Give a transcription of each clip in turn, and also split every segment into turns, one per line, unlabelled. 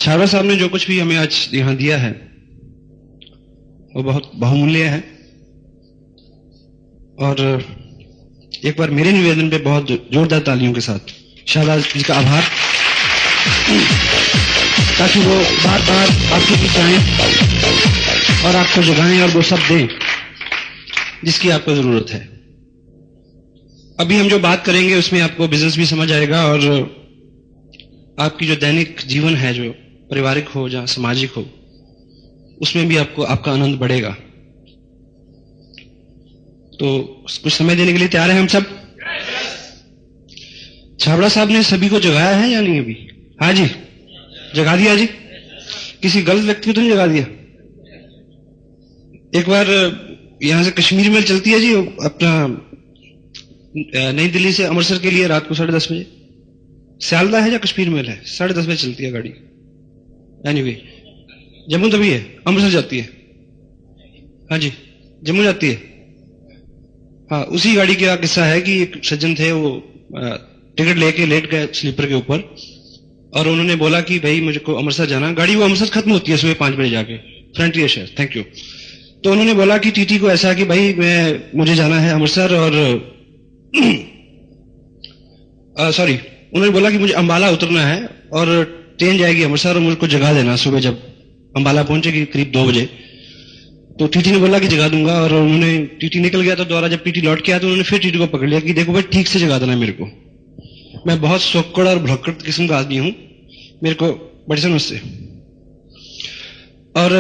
छाबड़ा साहब ने जो कुछ भी हमें आज यहाँ दिया है वो बहुत बहुमूल्य है। और एक बार मेरे निवेदन पे बहुत जोरदार तालियों के साथ शाहबाज जी का आभार, ताकि वो बार बार आपके बीच आए और आपको जगाएं और वो सब दें जिसकी आपको जरूरत है। अभी हम जो बात करेंगे उसमें आपको बिजनेस भी समझ आएगा और आपकी जो दैनिक जीवन है, जो पारिवारिक हो या सामाजिक हो, उसमें भी आपको आपका आनंद बढ़ेगा। तो कुछ समय देने के लिए तैयार हैं हम सब? छाबड़ा साहब ने सभी को जगाया है या नहीं अभी? हाँ जी, जगा दिया जी। किसी गलत व्यक्ति को तो नहीं जगा दिया? एक बार यहां से कश्मीर मेल चलती है जी, अपना नई दिल्ली से अमृतसर के लिए रात को 10:30 बजे। सियालदा है या कश्मीर मेल है? 10:30 बजे चलती है गाड़ी। एनीवे, जम्मू तभी है, अमृतसर जाती है। हाँ जी, जम्मू जाती है। हाँ, उसी गाड़ी का किस्सा है कि एक सज्जन थे, वो टिकट लेके लेट गए स्लीपर के ऊपर और उन्होंने बोला कि भाई मुझको अमृतसर जाना। गाड़ी वो अमृतसर खत्म होती है सुबह 5 बजे जाके, फ्रंटियर शहर। Thank you. तो उन्होंने बोला कि टीटी को ऐसा कि भाई मुझे जाना है अमृतसर और सॉरी, उन्होंने बोला कि मुझे अंबाला उतरना है और ट्रेन जाएगी अमृतसर और मुझको जगा देना सुबह जब अंबाला पहुंचेगी करीब 2 बजे। तो टीटी ने बोला कि जगा दूंगा और उन्होंने, टीटी निकल गया। तो दोबारा जब टीटी लौट के आया तो उन्होंने फिर टीटी को पकड़ लिया कि देखो भाई ठीक से जगा देना मेरे को, मैं बहुत सोक्कड़ और भुलक्कड़ किस्म का आदमी हूं, मेरे को बड़ी समझ से, और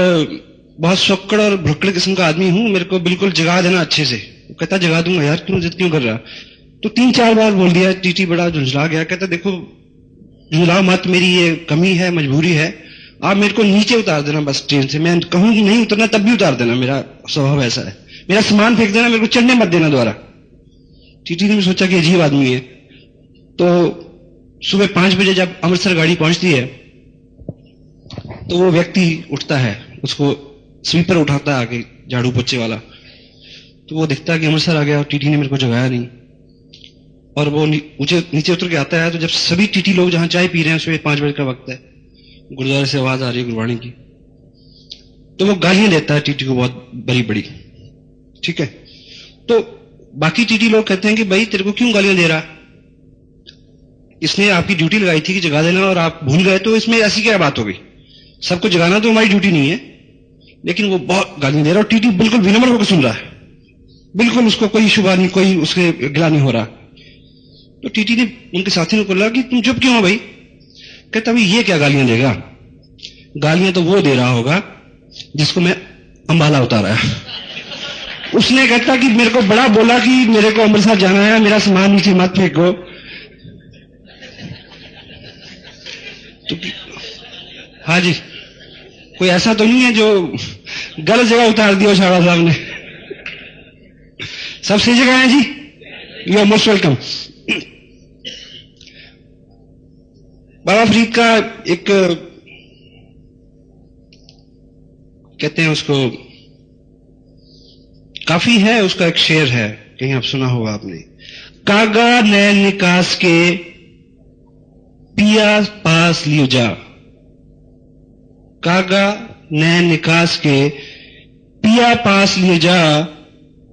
बहुत सोक्कड़ और भुलक्कड़ किस्म का आदमी हूं, मेरे को बिल्कुल जगा देना अच्छे से। कहता जगा दूंगा यार, क्यों जिद क्यों कर रहा? तो 3-4 बार बोल दिया। टीटी बड़ा झुंझला गया, कहता देखो झुंझलाओ मत, मेरी ये कमी है, मजबूरी है, आप मेरे को नीचे उतार देना बस ट्रेन से। मैं कहूंगी नहीं उतरना तब भी उतार देना, मेरा स्वभाव ऐसा है। मेरा सामान फेंक देना, मेरे को चढ़ने मत देना दोबारा। टीटी ने भी सोचा कि अजीब आदमी है। तो सुबह 5 बजे जब अमृतसर गाड़ी पहुंचती है तो वो व्यक्ति उठता है, उसको स्वीपर उठाता है आगे, झाड़ू पोछे वाला। तो वो दिखता है कि अमृतसर आ गया और टीटी ने मेरे को जगाया नहीं। और वो नीचे उतर के आता है। तो जब सभी टीटी लोग जहां चाय पी रहे हैं, सुबह 5 बजे का वक्त है, गुरुद्वारे से आवाज आ रही है गुरबाणी की, तो वो गालियां देता है टीटी को बहुत बड़ी बड़ी। ठीक है, तो बाकी टीटी लोग कहते हैं कि भाई तेरे को क्यों गालियां दे रहा? इसने आपकी ड्यूटी लगाई थी कि जगा देना और आप भूल गए, तो इसमें ऐसी क्या बात हो गई? सबको जगाना तो हमारी ड्यूटी नहीं है, लेकिन वो बहुत गालियां दे रहा है और टीटी बिल्कुल विनम्र होकर सुन रहा है, बिल्कुल उसको कोई शुबा नहीं, कोई उसके गिला नहीं हो रहा। तो टीटी ने उनके साथी ने बोला कि तुम चुप क्यों हो भाई? कहता भाई ये क्या गालियां देगा? गालियां तो वो दे रहा होगा जिसको मैं अंबाला उतारा है। उसने कहता कि मेरे को बड़ा बोला कि मेरे को अमृतसर जाना है, मेरा सामान नीचे मत फेंको। तो हाँ जी, कोई ऐसा तो नहीं है जो गलत जगह उतार दिया छाबड़ा साहब ने? सब सही जगह है जी, यू आर मोस्ट वेलकम। बाबा फरीद का एक, कहते हैं उसको, काफी है, उसका एक शेर है, कहीं आप सुना होगा आपने। कागा नैन निकास के पिया पास लियो जा, कागा नैन निकास के पिया पास लिए जा,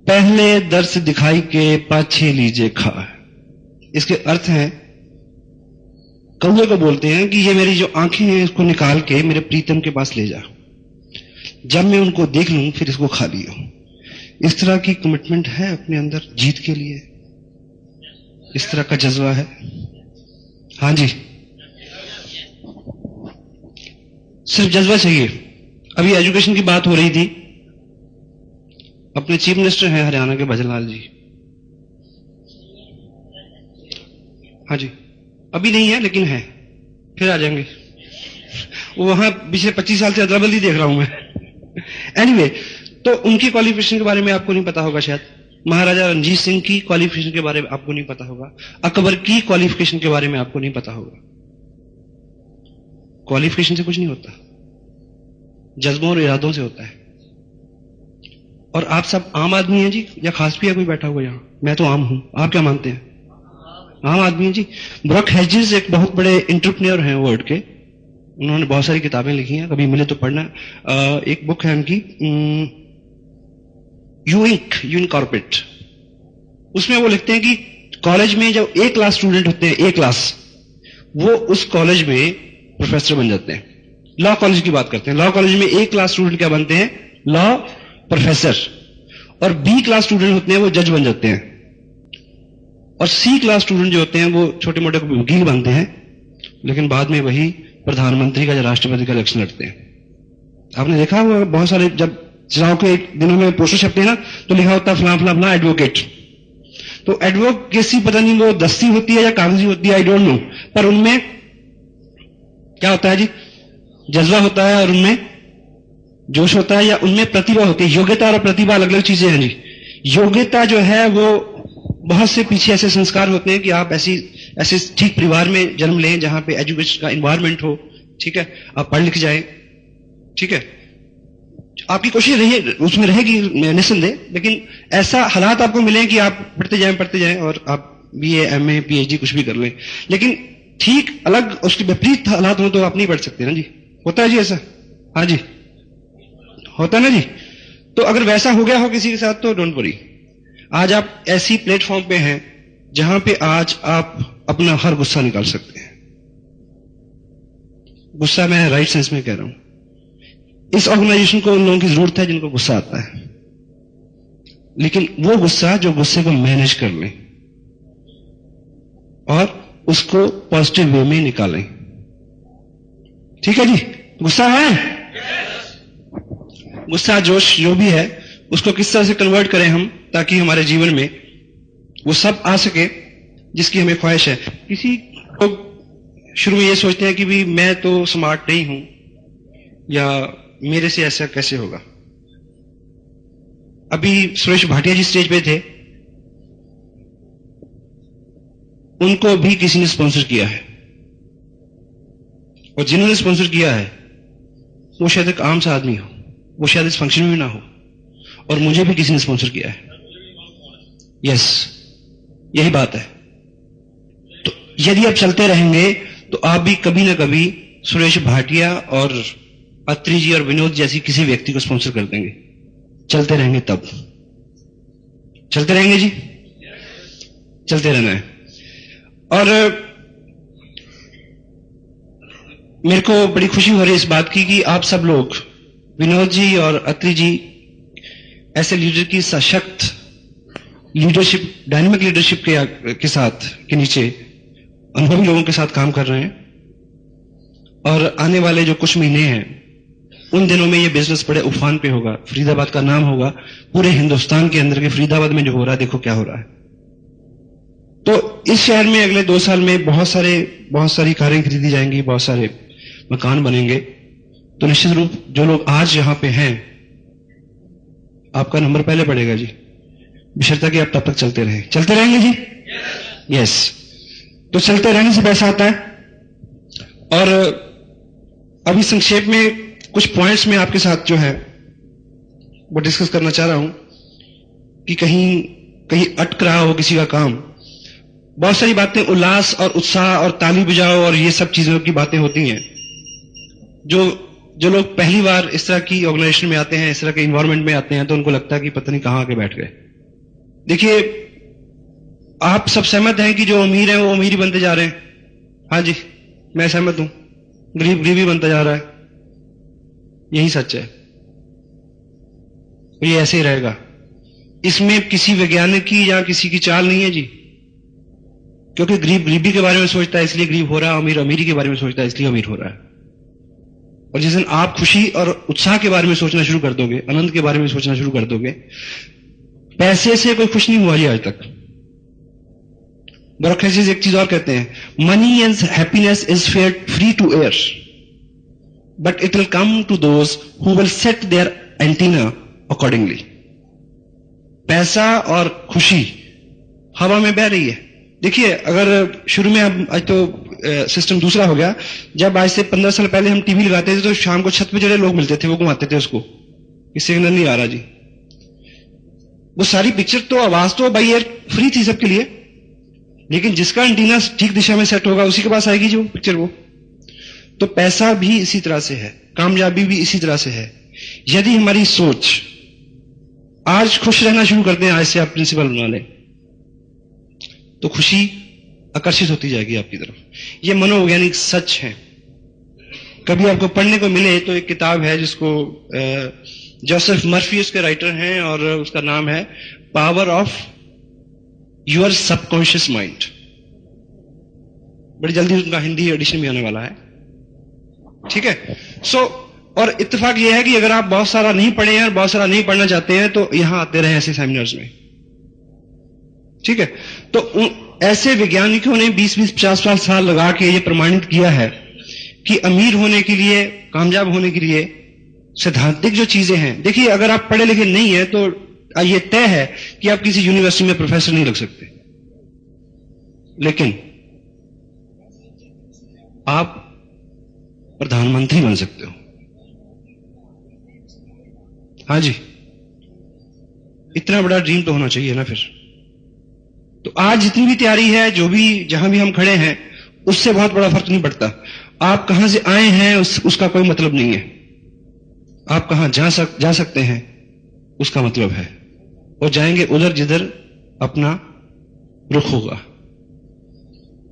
पहले दर्श दिखाई के पाछे लीजे खा। इसके अर्थ है, कौवे को बोलते हैं कि ये मेरी जो आंखें हैं इसको निकाल के मेरे प्रीतम के पास ले जा, जब मैं उनको देख लूं फिर इसको खा लियो। इस तरह की कमिटमेंट है अपने अंदर जीत के लिए, इस तरह का जज्बा है। हाँ जी, सिर्फ जज्बा चाहिए। अभी एजुकेशन की बात हो रही थी, अपने चीफ मिनिस्टर हैं हरियाणा के भजनलाल जी। हाँ जी, अभी नहीं है लेकिन है, फिर आ जाएंगे। वो वहां पिछले 25 साल से अदला बदली देख रहा हूं मैं। एनीवे, तो उनकी क्वालिफिकेशन के बारे में आपको नहीं पता होगा शायद, महाराजा रणजीत सिंह की क्वालिफिकेशन के बारे में आपको नहीं पता होगा, अकबर की क्वालिफिकेशन के बारे में आपको नहीं पता होगा। क्वालिफिकेशन से कुछ नहीं होता, जज्बों और इरादों से होता है। और आप सब आम आदमी हैं जी, या खास भी है कोई बैठा हुआ यहां? मैं तो आम हूं, आप क्या मानते हैं? आम आदमी हैं जी। ब्रॉक हेजिस एक बहुत बड़े एंटरप्रेन्योर हैं वर्ल्ड के, उन्होंने बहुत सारी किताबें लिखी हैं, कभी मिले तो पढ़ना। एक बुक है उनकी, यू इन कॉर्पोरेट। उसमें वो लिखते हैं कि कॉलेज में जब ए क्लास स्टूडेंट होते हैं, ए क्लास, वो उस कॉलेज में प्रोफेसर बन जाते हैं। लॉ कॉलेज की बात करते हैं, लॉ कॉलेज में ए क्लास स्टूडेंट क्या बनते हैं? Law professor. और बी क्लास स्टूडेंट होते हैं वो जज बन जाते हैं। और सी क्लास स्टूडेंट जो होते हैं वो छोटे मोटे वकील बनते हैं, लेकिन बाद में वही प्रधानमंत्री का या राष्ट्रपति का इलेक्शन लड़ते हैं। आपने देखा हुआ बहुत सारे जब चुनाव के दिनों में पोस्टर छपते हैं ना, तो लिखा होता है फलां फलां फलां एडवोकेट। तो एडवोकेसी पता नहीं वो दस्ती होती है या कागजी होती है, आई डोंट नो, पर उनमें क्या होता है जी? जज्बा होता है और उनमें जोश होता है, या उनमें प्रतिभा होती है। योग्यता और प्रतिभा अलग अलग चीजें हैं जी। योग्यता जो है वो बहुत से पीछे ऐसे संस्कार होते हैं कि आप ऐसे ठीक परिवार में जन्म लें जहां पे एजुकेशन का एनवायरनमेंट हो, ठीक है, आप पढ़ लिख जाएं, ठीक है, आपकी कोशिश रही उसमें रहेगी निस्संदेह, लेकिन ऐसा हालात आपको मिले कि आप पढ़ते जाएं और आप बीए, एमए, पीएचडी कुछ भी कर लें, लेकिन ठीक अलग उसके विपरीत हालात हो तो आप नहीं पढ़ सकते ना जी। होता है जी ऐसा? हाँ जी, होता है ना जी। तो अगर वैसा हो गया हो किसी के साथ तो डोंट वरी। आज आप ऐसी प्लेटफॉर्म पे हैं जहां पे आज आप अपना हर गुस्सा निकाल सकते हैं। गुस्सा मैं राइट सेंस में कह रहा हूं। इस ऑर्गेनाइजेशन को उन लोगों की जरूरत है जिनको गुस्सा आता है, लेकिन वो गुस्सा जो गुस्से को मैनेज कर लें और उसको पॉजिटिव वे में निकालें। ठीक है जी? गुस्सा है, गुस्सा जोश जो भी है उसको किस तरह से कन्वर्ट करें हम, ताकि हमारे जीवन में वो सब आ सके जिसकी हमें ख्वाहिश है। किसी लोग शुरू में ये सोचते हैं कि भी मैं तो स्मार्ट नहीं हूं, या मेरे से ऐसा कैसे होगा। अभी सुरेश भाटिया जी स्टेज पे थे, उनको भी किसी ने स्पॉन्सर किया है, और जिन्होंने स्पॉन्सर किया है वो शायद एक आम सा आदमी हो, वो शायद इस फंक्शन में भी ना हो, और मुझे भी किसी ने स्पॉन्सर किया है। यस, यही बात है। तो यदि आप चलते रहेंगे तो आप भी कभी ना कभी सुरेश भाटिया और अत्री जी और विनोद जैसी किसी व्यक्ति को स्पॉन्सर कर देंगे। चलते रहेंगे तब, चलते रहेंगे जी, चलते रहना है। और मेरे को बड़ी खुशी हो रही है इस बात की कि आप सब लोग, विनोद जी और अत्री जी, ऐसे लीडर की सशक्त लीडरशिप, डायनेमिक लीडरशिप के साथ के नीचे अनुभवी लोगों के साथ काम कर रहे हैं। और आने वाले जो कुछ महीने हैं उन दिनों में ये बिजनेस बड़े उफान पे होगा, फरीदाबाद का नाम होगा पूरे हिंदुस्तान के अंदर के। फरीदाबाद में जो हो रहा है, देखो क्या हो रहा है। तो इस शहर में अगले 2 साल में बहुत सारी कारें खरीदी जाएंगी, बहुत सारे मकान बनेंगे। तो निश्चित रूप जो लोग आज यहां पे हैं, आपका नंबर पहले पड़ेगा जी, बशर्ते कि आप तब तक चलते रहें। चलते रहेंगे जी? यस। तो चलते रहने से पैसा आता है। और अभी संक्षेप में कुछ पॉइंट्स में आपके साथ जो है वो डिस्कस करना चाह रहा हूं कि कहीं अटक रहा हो किसी का काम। बहुत सारी बातें उल्लास और उत्साह और ताली बजाओ और ये सब चीजों की बातें होती हैं। जो लोग पहली बार इस तरह की ऑर्गेनाइजेशन में आते हैं, इस तरह के इन्वायरमेंट में आते हैं, तो उनको लगता है कि पता नहीं कहां आके बैठ गए। देखिए, आप सब सहमत हैं कि जो अमीर हैं वो अमीर ही बनते जा रहे हैं। हाँ जी, मैं सहमत हूं। गरीब गरीब ही बनता जा रहा है, यही सच है, ये ऐसे ही रहेगा। इसमें किसी वैज्ञानिक की या किसी की चाल नहीं है जी, क्योंकि गरीब गरीबी के बारे में सोचता है इसलिए गरीब हो रहा है, अमीर अमीरी के बारे में सोचता है इसलिए अमीर हो रहा है। और जिस दिन आप खुशी और उत्साह के बारे में सोचना शुरू कर दोगे, आनंद के बारे में सोचना शुरू कर दोगे, पैसे से कोई खुश नहीं हुआ जी आज तक। ब्यूरोक्रेसी एक चीज और कहते हैं, money and happiness is free to air, but it will come to those who will set their antenna accordingly. पैसा और खुशी हवा में बह रही है। देखिए, अगर शुरू में आज तो सिस्टम दूसरा हो गया, जब आज से 15 साल पहले हम टीवी लगाते थे तो शाम को छत पे जड़े लोग मिलते थे, वो घुमाते थे उसको, सिग्नल नहीं आ रहा जी। वो सारी पिक्चर तो, आवाज तो बाई एयर फ्री थी सबके लिए, लेकिन जिसका एंटीना ठीक दिशा में सेट होगा उसी के पास आएगी जो पिक्चर वो। तो पैसा भी इसी तरह से है, कामयाबी भी इसी तरह से है। यदि हमारी सोच आज खुश रहना शुरू करते हैं, आज से आप प्रिंसिपल बना लें, तो खुशी आकर्षित होती जाएगी आपकी तरफ। ये मनोवैज्ञानिक सच है। कभी आपको पढ़ने को मिले तो एक किताब है जिसको जोसेफ मर्फी उसके राइटर हैं, और उसका नाम है power of your subconscious mind. बड़ी जल्दी उनका हिंदी एडिशन भी आने वाला है, ठीक है। और इत्तेफाक यह है कि अगर आप बहुत सारा नहीं पढ़े हैं और बहुत सारा नहीं पढ़ना चाहते हैं तो यहां आते रहे ऐसे सेमिनार्स में, ठीक है। तो ऐसे वैज्ञानिकों ने 20-20, 50-50 साल लगा के ये प्रमाणित किया है कि अमीर होने के लिए, कामयाब होने के लिए सैद्धांतिक जो चीजें हैं, देखिए अगर आप पढ़े लिखे नहीं है तो ये तय है कि आप किसी यूनिवर्सिटी में प्रोफेसर नहीं लग सकते, लेकिन आप प्रधानमंत्री बन सकते हो। हाँ जी, इतना बड़ा ड्रीम तो होना चाहिए ना फिर। तो आज जितनी भी तैयारी है, जो भी जहां भी हम खड़े हैं, उससे बहुत बड़ा फर्क नहीं पड़ता। आप कहां से आए हैं उसका कोई मतलब नहीं है, आप कहां जा सकते हैं उसका मतलब है, और जाएंगे उधर जिधर अपना रुख होगा।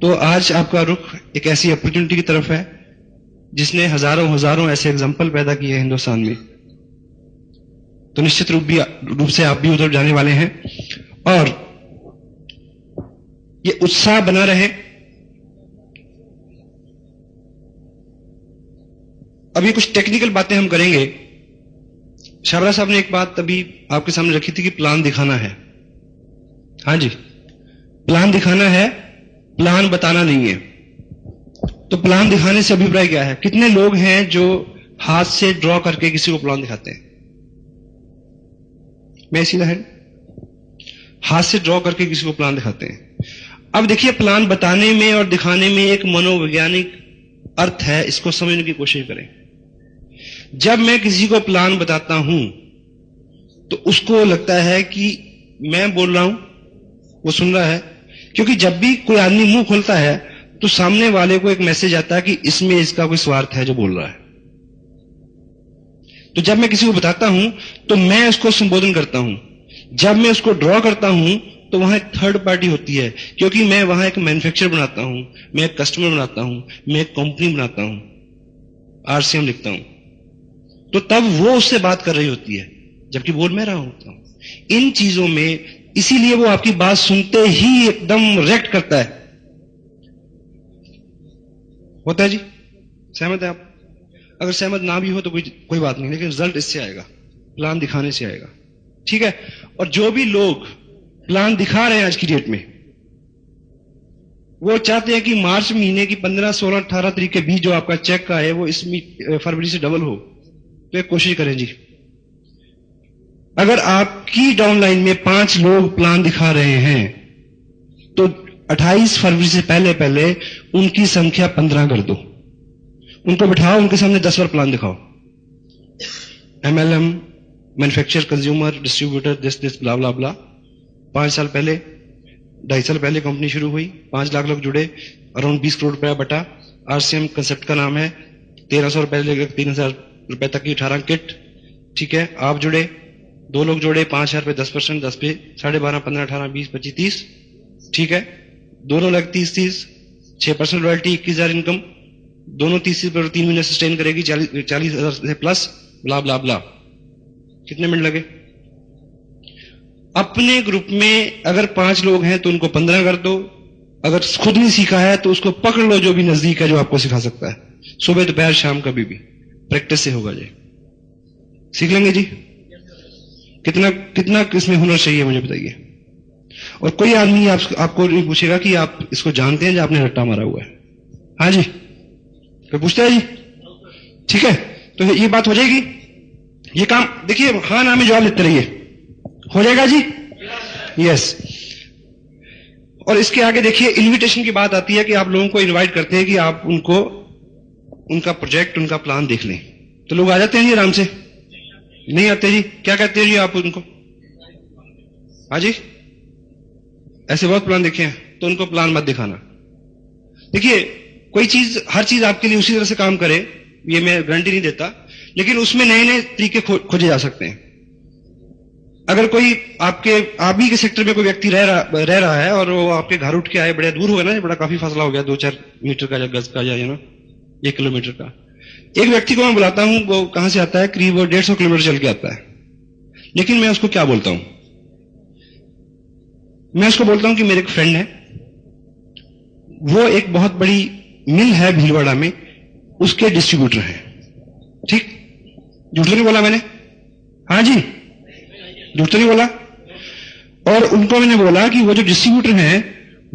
तो आज आपका रुख एक ऐसी अपॉर्चुनिटी की तरफ है जिसने हजारों ऐसे एग्जाम्पल पैदा किए हैं हिंदुस्तान में। तो निश्चित रूप से आप भी उधर जाने वाले हैं, और ये उत्साह बना रहे। अभी कुछ टेक्निकल बातें हम करेंगे। शाबरा साहब ने एक बात अभी आपके सामने रखी थी कि प्लान दिखाना है। हाँ जी, प्लान दिखाना है, प्लान बताना नहीं है। तो प्लान दिखाने से अभिप्राय क्या है? कितने लोग हैं जो हाथ से ड्रॉ करके किसी को प्लान दिखाते हैं? मैं सीधा है, हाथ से ड्रॉ करके किसी को प्लान दिखाते हैं। अब देखिए, प्लान बताने में और दिखाने में एक मनोवैज्ञानिक अर्थ है, इसको समझने की कोशिश करें। जब मैं किसी को प्लान बताता हूं तो उसको लगता है कि मैं बोल रहा हूं, वो सुन रहा है, क्योंकि जब भी कोई आदमी मुंह खोलता है तो सामने वाले को एक मैसेज आता है कि इसमें इसका कोई स्वार्थ है जो बोल रहा है। तो जब मैं किसी को बताता हूं तो मैं उसको संबोधन करता हूं। जब मैं उसको ड्रॉ करता हूं तो वहां एक थर्ड पार्टी होती है, क्योंकि मैं वहां एक मैन्युफैक्चर बनाता हूं, मैं एक कस्टमर बनाता हूं, मैं एक कंपनी बनाता हूं, आरसीएम लिखता हूं। तो तब वो उससे बात कर रही होती है, जबकि बोल मैं रहा होता हूं। इन चीजों में इसीलिए वो आपकी बात सुनते ही एकदम रिएक्ट करता है। होता है जी? सहमत है आप? अगर सहमत ना भी हो तो कोई बात नहीं, लेकिन रिजल्ट इससे आएगा, प्लान दिखाने से आएगा, ठीक है। और जो भी लोग प्लान दिखा रहे हैं आज की डेट में, वो चाहते हैं कि मार्च महीने की 15, 16, 18 तारीख के बीच जो आपका चेक का है वो इस फरवरी से डबल हो। तो एक कोशिश करें जी, अगर आपकी डाउनलाइन में 5 लोग प्लान दिखा रहे हैं तो 28 फरवरी से पहले पहले उनकी संख्या 15 कर दो। उनको बिठाओ, उनके सामने 10 बार प्लान दिखाओ। MLM, manufacture, consumer, distributor, this blah blah blah. 5 साल पहले, 2.5 साल पहले कंपनी शुरू हुई, 5 लाख लोग जुड़े, अराउंड 20 करोड़ रुपया बटा। आरसीएम कंसेप्ट का नाम है। 1300 रुपए से लेकर 3000 रुपए तक की 18 किट, ठीक है। आप जुड़े, 2 लोग जुड़े, 5000 पे 10%, 10 पे 12.5, 15, 18, 20, 25, 30, ठीक है। दोनों लग 30, 6% रॉयल्टी, 21,000 इनकम, दोनों 30 पर 3 महीने सस्टेन करेगी, 40,000 से प्लस, ब्ला ब्ला ब्ला। कितने मिनट लगे? अपने ग्रुप में अगर 5 लोग हैं तो उनको 15 कर दो। अगर खुद नहीं सीखा है तो उसको पकड़ लो जो भी नजदीक है जो आपको सिखा सकता है, सुबह दोपहर शाम कभी भी। प्रैक्टिस से होगा जी, सीख लेंगे जी। कितना इसमें हुनर चाहिए मुझे बताइए। और कोई आदमी आपको नहीं पूछेगा कि आप इसको जानते हैं या आपने रट्टा मारा हुआ है। हाँ जी, कोई पूछता है जी? ठीक है, तो ये बात हो जाएगी। ये काम देखिए, हाँ नाम में जवाब लेते रहिए, हो जाएगा जी? यस। और इसके आगे देखिए, इनविटेशन की बात आती है कि आप लोगों को इनवाइट करते हैं कि आप उनको उनका प्रोजेक्ट, उनका प्लान देख लें। तो लोग आ जाते हैं जी आराम से? नहीं आते जी। क्या कहते हैं जी आप उनको? हाँ जी, ऐसे बहुत प्लान देखे हैं, तो उनको प्लान मत दिखाना। देखिए, कोई चीज, हर चीज आपके लिए उसी तरह से काम करे ये मैं गारंटी नहीं देता, लेकिन उसमें नए नए तरीके खोजे जा सकते हैं। अगर कोई आप ही के सेक्टर में कोई व्यक्ति रह रहा है और वो आपके घर उठ के आए, बड़े दूर हो गया ना, बड़ा काफी फासला हो गया, 2-4 मीटर का या गज का या 1 किलोमीटर का, एक व्यक्ति को मैं बुलाता हूं, वो कहां से आता है, करीब वो 150 किलोमीटर चल के आता है, लेकिन मैं उसको क्या बोलता हूं, मैं उसको बोलता हूं कि मेरे एक फ्रेंड है, वो एक बहुत बड़ी मिल है भीलवाड़ा में, उसके डिस्ट्रीब्यूटर हैं। ठीक, झूठ तो नहीं बोला मैंने? हाँ जी, झूठ तो नहीं बोला। और उनको मैंने बोला कि वो जो डिस्ट्रीब्यूटर हैं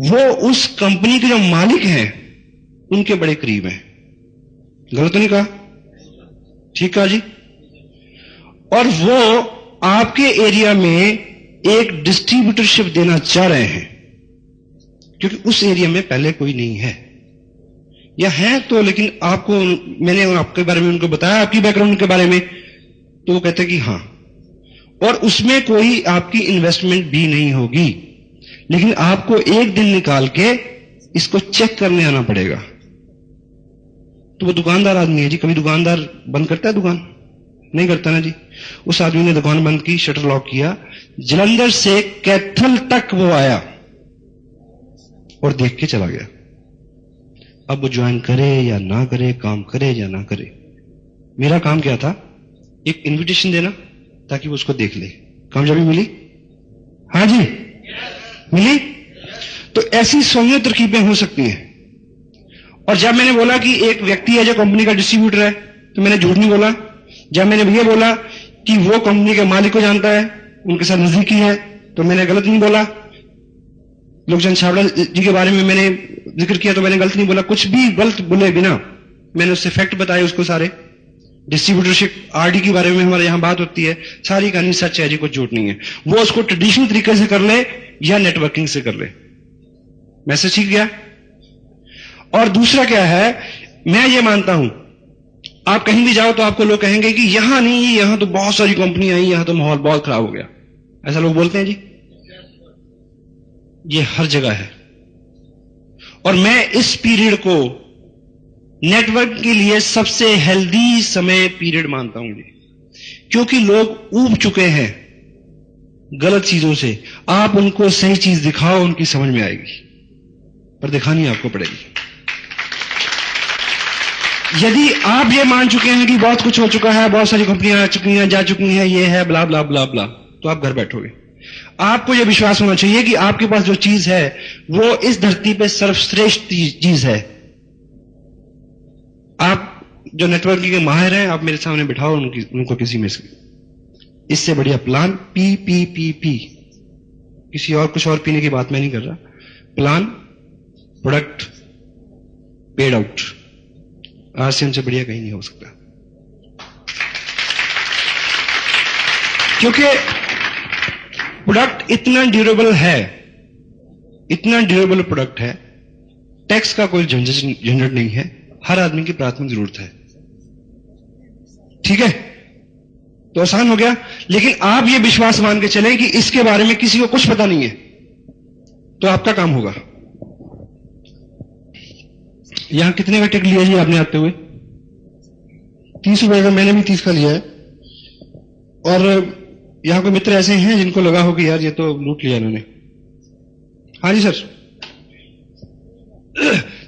वो उस कंपनी के जो मालिक हैं उनके बड़े करीब हैं। गलत तो नहीं कहा? ठीक कहा जी। और वो आपके एरिया में एक डिस्ट्रीब्यूटरशिप देना चाह रहे हैं, क्योंकि उस एरिया में पहले कोई नहीं है, या है तो, लेकिन आपको, मैंने आपके बारे में उनको बताया, आपकी बैकग्राउंड के बारे में, तो वो कहते हैं कि हां, और उसमें कोई आपकी इन्वेस्टमेंट भी नहीं होगी, लेकिन आपको एक दिन निकाल के इसको चेक करने आना पड़ेगा। तो वो दुकानदार आदमी है जी, कभी दुकानदार बंद करता है दुकान? नहीं करता ना जी। उस आदमी ने दुकान बंद की, शटर लॉक किया, जलंधर से कैथल तक वो आया और देख के चला गया। अब वो ज्वाइन करे या ना करे, काम करे या ना करे, मेरा काम क्या था, एक इन्विटेशन देना ताकि वो उसको देख ले। कामयाबी मिली? हाँ जी, मिली। तो ऐसी 100 तरकीबें हो सकती हैं। और जब मैंने बोला कि एक व्यक्ति है जो कंपनी का डिस्ट्रीब्यूटर है, तो मैंने झूठ नहीं बोला। जब मैंने ये बोला कि वो कंपनी के मालिक को जानता है, उनके साथ नजदीकी है, तो मैंने गलत नहीं बोला। लोकचंद छाबड़ा जी के बारे में मैंने जिक्र किया तो मैंने गलत नहीं बोला। कुछ भी गलत बोले बिना मैंने उससे फैक्ट बताए उसको सारे। डिस्ट्रीब्यूटरशिप आरडी के बारे में हमारे यहां बात होती है, सारी कहानी सच है जी, कुछ झूठ नहीं है। वो उसको ट्रेडिशनल तरीके से कर ले या नेटवर्किंग से कर ले। मैसेज ठीक गया? और दूसरा क्या है, मैं ये मानता हूं, आप कहीं भी जाओ तो आपको लोग कहेंगे कि यहां नहीं, यहां तो बहुत सारी कंपनियां आई, यहां तो माहौल बहुत खराब हो गया, ऐसा लोग बोलते हैं जी। ये हर जगह है। और मैं इस पीरियड को नेटवर्क के लिए सबसे हेल्दी समय पीरियड मानता हूं जी, क्योंकि लोग ऊब चुके हैं गलत चीजों से। आप उनको सही चीज दिखाओ, उनकी समझ में आएगी, पर दिखानी आपको पड़ेगी। यदि आप ये मान चुके हैं कि बहुत कुछ हो चुका है, बहुत सारी कंपनियां आ चुकी हैं, जा चुकी हैं, ये है ब्ला ब्ला ब्ला ब्ला, तो आप घर बैठोगे। आपको यह विश्वास होना चाहिए कि आपके पास जो चीज है वो इस धरती पे सर्वश्रेष्ठ चीज है। आप जो नेटवर्किंग के माहिर हैं, आप मेरे सामने बिठाओ उनको किसी में से। इससे बढ़िया प्लान पी, किसी और कुछ और पीने की बात मैं नहीं कर रहा। प्लान, प्रोडक्ट, पेड आउट, आज से उनसे बढ़िया कहीं नहीं हो सकता। क्योंकि प्रोडक्ट इतना ड्यूरेबल है, इतना ड्यूरेबल प्रोडक्ट है, टैक्स का कोई झंझट नहीं है, हर आदमी की प्राथमिक जरूरत है। ठीक है, तो आसान हो गया। लेकिन आप ये विश्वास मान के चलें कि इसके बारे में किसी को कुछ पता नहीं है, तो आपका काम होगा। यहां कितने का टिकट लिया जी आपने आते हुए? 30 रुपए का। मैंने भी 30 का लिया है। और यहां कोई मित्र ऐसे हैं जिनको लगा हो कि यार ये तो लूट लिया इन्होंने? हाँ जी सर।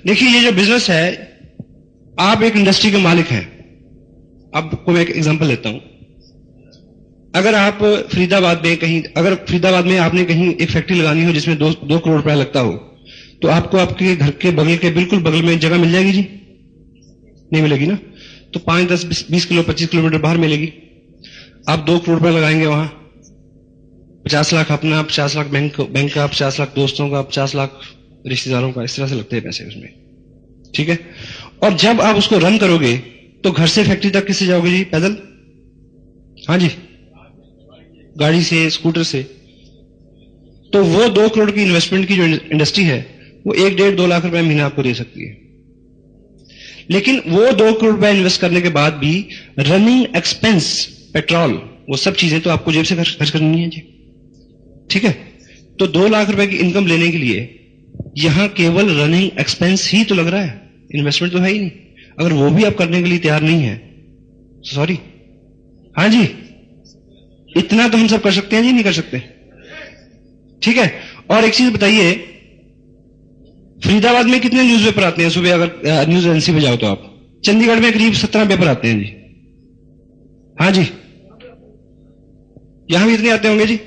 देखिए, ये जो बिजनेस है, आप एक इंडस्ट्री के मालिक हैं। आपको मैं एक एग्जांपल लेता हूं। अगर आप फरीदाबाद में कहीं, अगर फरीदाबाद में आपने कहीं एक फैक्ट्री लगानी हो जिसमें 2 करोड़ रुपया लगता हो, तो आपको आपके घर के बगल के बिल्कुल बगल में जगह मिल जाएगी जी? नहीं मिलेगी ना। तो 5, 10, 20 किलो 25 किलोमीटर बाहर मिलेगी। आप 2 करोड़ रुपया लगाएंगे वहां, 50 लाख अपना, 50 लाख बैंक का, 50 लाख दोस्तों का, 50 लाख रिश्तेदारों का, इस तरह से लगते हैं पैसे उसमें। ठीक है। और जब आप उसको रन करोगे तो घर से फैक्ट्री तक किससे जाओगे जी? पैदल? हाँ जी, गाड़ी से, स्कूटर से। तो वो 2 करोड़ की इन्वेस्टमेंट की जो इंडस्ट्री है, वो 1-1.5-2 लाख रुपए महीना आपको दे सकती है। लेकिन वो 2 करोड़ रुपए इन्वेस्ट करने के बाद भी रनिंग एक्सपेंस, पेट्रोल, वो सब चीजें तो आपको जेब से खर्च करनी है जी। ठीक है। तो 2 लाख रुपए की इनकम लेने के लिए यहां केवल रनिंग एक्सपेंस ही तो लग रहा है। इन्वेस्टमेंट तो है ही नहीं। अगर वो भी आप करने के लिए तैयार नहीं है, सॉरी। हाँ जी, इतना तो हम सब कर सकते हैं जी, नहीं कर सकते? ठीक है। और एक चीज बताइए, फरीदाबाद में कितने न्यूज़पेपर आते हैं सुबह? अगर न्यूज एजेंसी पे जाओ तो आप, चंडीगढ़ में करीब 17 पेपर आते हैं जी। हाँ जी, यहां भी इतने आते होंगे जी।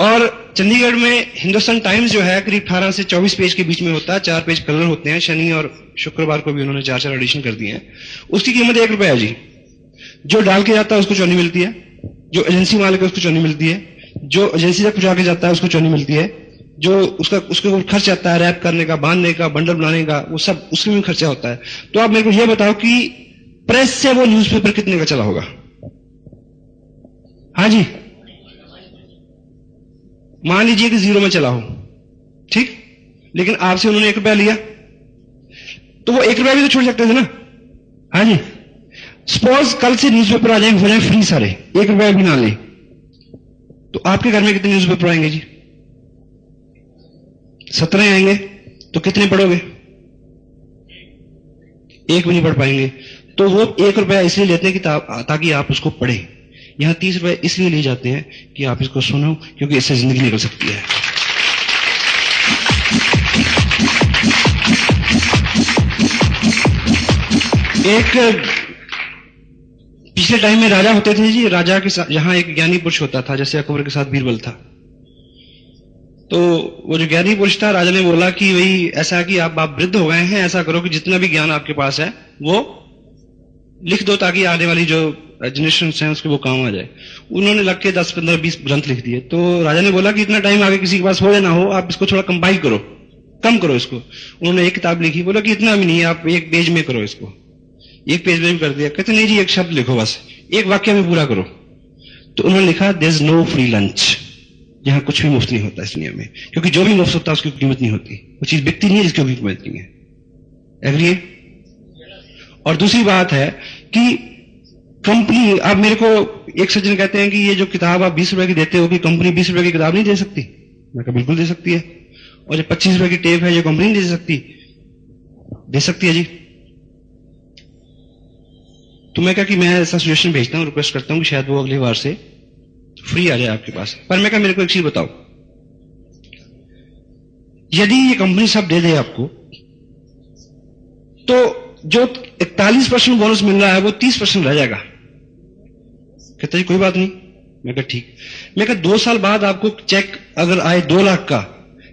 और चंडीगढ़ में हिंदुस्तान टाइम्स जो है करीब 18 से 24 पेज के बीच में होता है, 4 पेज कलर होते हैं। शनि और शुक्रवार को भी उन्होंने 4-4 एडिशन कर दिए हैं। उसकी कीमत 1 रुपया है जी। जो डाल के जाता है उसको चौनी मिलती है, जो एजेंसी मालिक है उसको चौनी मिलती है, जो एजेंसी तक पहुंचा के जाता है उसको चौनी मिलती है, जो उसके खर्च आता है रैप करने का, बांधने का, बंडल बनाने का, वो सब उसमें भी खर्चा होता है। तो आप मेरे को ये बताओ कि प्रेस से वो न्यूज़पेपर कितने का चला होगा? हाँ जी, मान लीजिए कि 0 में चला हो, ठीक, लेकिन आपसे उन्होंने 1 रुपया लिया, तो वो 1 रुपया भी तो छोड़ सकते थे ना। हाँ जी, सपोज कल से न्यूज़पेपर आ जाएंगे, हो जाए फ्री सारे, 1 रुपया भी ना ले, तो आपके घर में कितने न्यूज़पेपर आएंगे जी? 17 आएंगे, तो कितने पढ़ोगे? 1 भी नहीं पढ़ पाएंगे। तो वो 1 रुपया इसलिए लेते हैं कि ताकि आप उसको पढ़ें। यहां 30 रुपए इसलिए लिए जाते हैं कि आप इसको सुनो, क्योंकि इससे जिंदगी निकल सकती है। एक पिछले टाइम में राजा होते थे जी, राजा के साथ जहां एक ज्ञानी पुरुष होता था, जैसे अकबर के साथ बीरबल था। तो वो जो ज्ञानी पुरुष था, राजा ने बोला कि भाई ऐसा कि आप वृद्ध हो गए हैं, ऐसा करो कि जितना भी ज्ञान आपके पास है वो लिख दो, ताकि आने वाली जो जनरेशन हैं उसके वो काम आ जाए। उन्होंने लग के 10, 15, 20 ग्रंथ लिख दिए। तो राजा ने बोला कि इतना टाइम आगे किसी के पास हो या ना हो, आप इसको थोड़ा कंपाइल करो, कम करो इसको। उन्होंने एक किताब लिखी, बोला कि इतना भी नहीं है, आप 1 पेज में करो इसको। 1 पेज में भी कर दिया। कहते नहीं जी, 1 शब्द लिखो, बस 1 वाक्य में पूरा करो। तो उन्होंने लिखा, there is no free lunch. यहां कुछ भी मुफ्त नहीं होता इस दुनिया में, क्योंकि जो भी मुफ्त होता है उसकी कीमत नहीं होती। वो चीज बिकती नहीं है जिसकी कीमत नहीं है। एग्री है? और दूसरी बात है कि कंपनी, आप मेरे को एक सज्जन कहते हैं कि ये जो किताब आप 20 रुपए की देते हो, कि कंपनी 20 रुपए की किताब नहीं दे सकती? मैं कहा बिल्कुल दे सकती है। और जो 25 रुपए की टेप है, ये कंपनी नहीं दे सकती? दे सकती है जी। तो मैं कहा कि मैं ऐसा सजेशन भेजता हूं, रिक्वेस्ट करता हूं कि शायद वो अगली बार से फ्री आ जाए आपके पास। पर मैं कहा मेरे को एक चीज बताओ, यदि ये कंपनी सब दे दे आपको, तो जो 41% बोनस मिल रहा है वो 30% रह जाएगा। कहता जी कोई बात नहीं। मैं कहा ठीक। मैं कहा 2 साल बाद आपको चेक अगर आए 2 लाख का,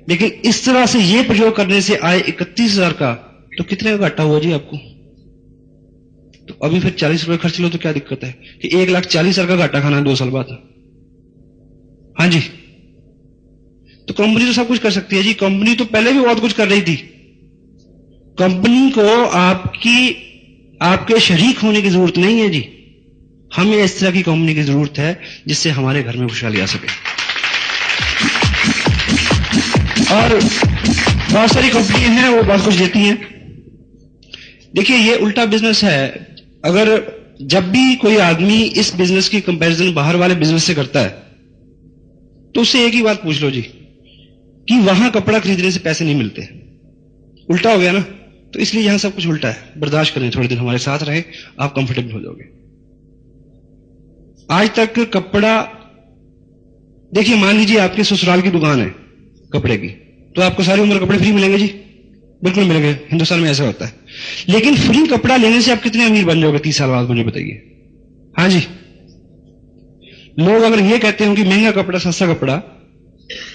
लेकिन इस तरह से ये प्रयोग करने से आए 31,000 का, तो कितने का घाटा हुआ जी आपको? तो अभी फिर 40 रुपए खर्च लो तो क्या दिक्कत है कि 1,40,000 का घाटा खाना है 2 साल बाद? हाँ जी। तो कंपनी तो सब कुछ कर सकती है जी। कंपनी तो पहले भी बहुत कुछ कर रही थी। कंपनी को आपके शरीक होने की जरूरत नहीं है जी। हमें इस तरह की कंपनी की जरूरत है जिससे हमारे घर में खुशहाली आ सके। और बहुत सारी कंपनियां हैं, वो बहुत कुछ देती हैं। देखिए, ये उल्टा बिजनेस है। अगर जब भी कोई आदमी इस बिजनेस की कंपैरिजन बाहर वाले बिजनेस से करता है, तो उससे एक ही बात पूछ लो जी, कि वहां कपड़ा खरीदने से पैसे नहीं मिलते। उल्टा हो गया ना। तो इसलिए यहां सब कुछ उल्टा है। बर्दाश्त करें, थोड़े दिन हमारे साथ रहे, आप कंफर्टेबल हो जाओगे। आज तक कपड़ा, देखिए मान लीजिए आपके ससुराल की दुकान है कपड़े की, तो आपको सारी उम्र कपड़े फ्री मिलेंगे जी? बिल्कुल मिलेंगे। हिंदुस्तान में ऐसा होता है। लेकिन फ्री कपड़ा लेने से आप कितने अमीर बन जाओगे 30 साल बाद, मुझे बताइए। हाँ जी। लोग अगर ये कहते हो कि महंगा कपड़ा, सस्ता कपड़ा,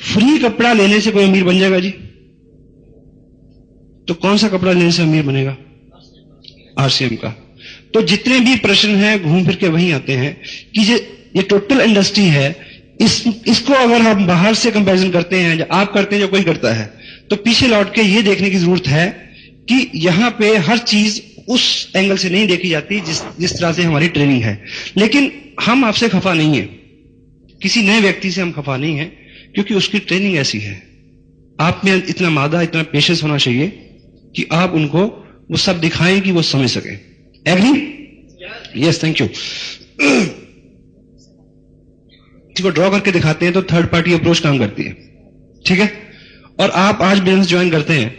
फ्री कपड़ा लेने से कोई अमीर बन जाएगा जी? तो कौन सा कपड़ा लेने से अमीर बनेगा? आरसीएम का। तो जितने भी प्रश्न हैं घूम फिर के वहीं आते हैं कि ये टोटल इंडस्ट्री है, इसको अगर हम बाहर से कंपैरिजन करते हैं, आप करते हैं या कोई करता है, तो पीछे लौट के ये देखने की जरूरत है कि यहां पे हर चीज उस एंगल से नहीं देखी जाती जिस तरह से हमारी ट्रेनिंग है। लेकिन हम आपसे खफा नहीं है, किसी नए व्यक्ति से हम खफा नहीं है, क्योंकि उसकी ट्रेनिंग ऐसी है। आप में इतना मादा, इतना पेशेंस होना चाहिए कि आप उनको वो सब दिखाएं कि वो समझ सके। एग्री? Yes, thank you. इसको ड्रॉ करके दिखाते हैं तो थर्ड पार्टी अप्रोच काम करती है। ठीक है? और आप आज बिजनेस ज्वाइन करते हैं,